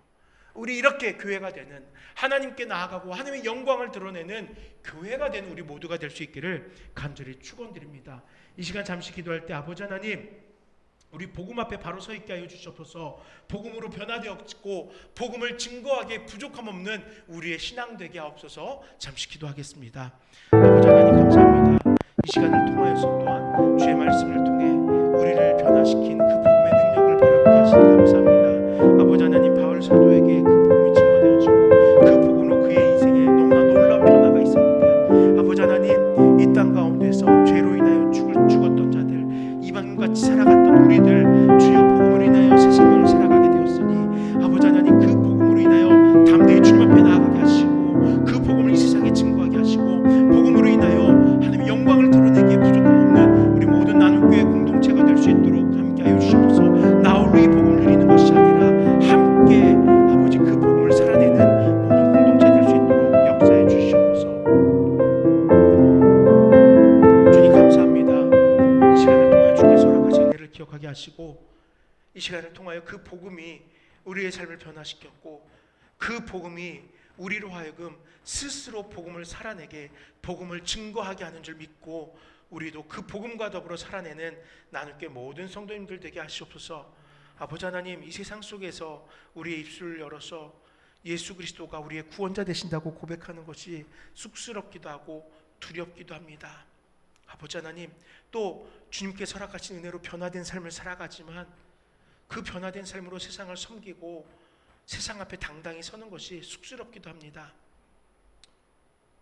우리 이렇게 교회가 되는, 하나님께 나아가고 하나님의 영광을 드러내는 교회가 되는 우리 모두가 될 수 있기를 간절히 축원드립니다. 이 시간 잠시 기도할 때 아버지 하나님, 우리 복음 앞에 바로 서 있게 하여 주시옵소서. 복음으로 변화되었고 복음을 증거하기에 부족함 없는 우리의 신앙 되게 하옵소서. 잠시 기도하겠습니다. 아버지 하나님 감사합니다. 이 시간을 통하여서 또한 주의 말씀을 통해 우리를 변화시킨 그 복음의 능력을 바라보게 하시니 감사합니다. 아버지 하나님, 바울 사도에게 그 복음이 증거되어지고 그 복음으로 그의 인생에 너무나 놀라운 변화가 있었는데, 아버지 하나님, 이 땅 가운데서 죄로 인하여 죽었던 자들, 이방인같이 살아갔던 우리들, 주여 복음으로 인하여 새 생명을 살아가게 되었으니 아버지 하나님, 그 복음으로 인하여 담대히 주님 앞에 나아가게 하시고 그 복음을 이 세상에 증거하게 하시고 복음으로 인하여 하나님의 영광을 드러내기에 부족함 없는 우리 모든 나눔교회 공동체가 될 수 있도록 함께 하여 주시옵소서. 나 홀로 이 복음을 누리는 것이 아니라 함께 아버지 그 복음을 살아내는 모든 공동체 될 수 있도록 역사해 주시옵소서. 주님 감사합니다. 이 시간을 통하여 주께서 허락하신 은혜를 기억하게 하시고 이 시간을 통하여 그 복음이 우리의 삶을 변화시켰고 그 복음이 우리로 하여금 스스로 복음을 살아내게, 복음을 증거하게 하는 줄 믿고 우리도 그 복음과 더불어 살아내는 나눌게 모든 성도님들 되게 하시옵소서. 아버지 하나님, 이 세상 속에서 우리의 입술을 열어서 예수 그리스도가 우리의 구원자 되신다고 고백하는 것이 쑥스럽기도 하고 두렵기도 합니다. 아버지 하나님, 또 주님께서 허락하신 은혜로 변화된 삶을 살아가지만 그 변화된 삶으로 세상을 섬기고 세상 앞에 당당히 서는 것이 쑥스럽기도 합니다.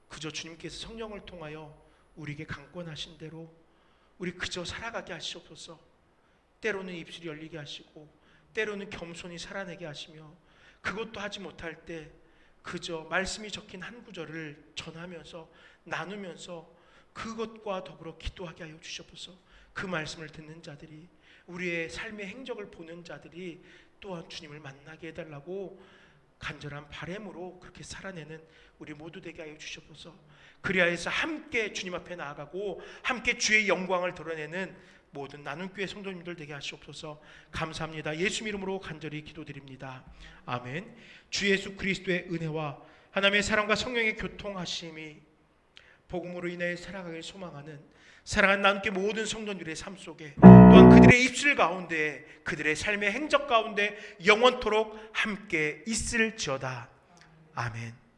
그저 주님께서 성령을 통하여 우리에게 강권하신 대로 우리 그저 살아가게 하시옵소서. 때로는 입술이 열리게 하시고 때로는 겸손히 살아내게 하시며, 그것도 하지 못할 때 그저 말씀이 적힌 한 구절을 전하면서 나누면서 그것과 더불어 기도하게 하여 주시옵소서. 그 말씀을 듣는 자들이, 우리의 삶의 행적을 보는 자들이 또한 주님을 만나게 해달라고 간절한 바람으로 그렇게 살아내는 우리 모두 되게 하여 주시옵소서. 그리하여서 함께 주님 앞에 나아가고 함께 주의 영광을 드러내는 모든 나눔교회 성도님들 되게 하시옵소서. 감사합니다. 예수 이름으로 간절히 기도드립니다. 아멘. 주 예수 그리스도의 은혜와 하나님의 사랑과 성령의 교통하심이 복음으로 인해 살아가길 소망하는 사랑하는 나눔교회 모든 성도들의 삶 속에 또한 그들의 입술 가운데 그들의 삶의 행적 가운데 영원토록 함께 있을지어다. 아멘.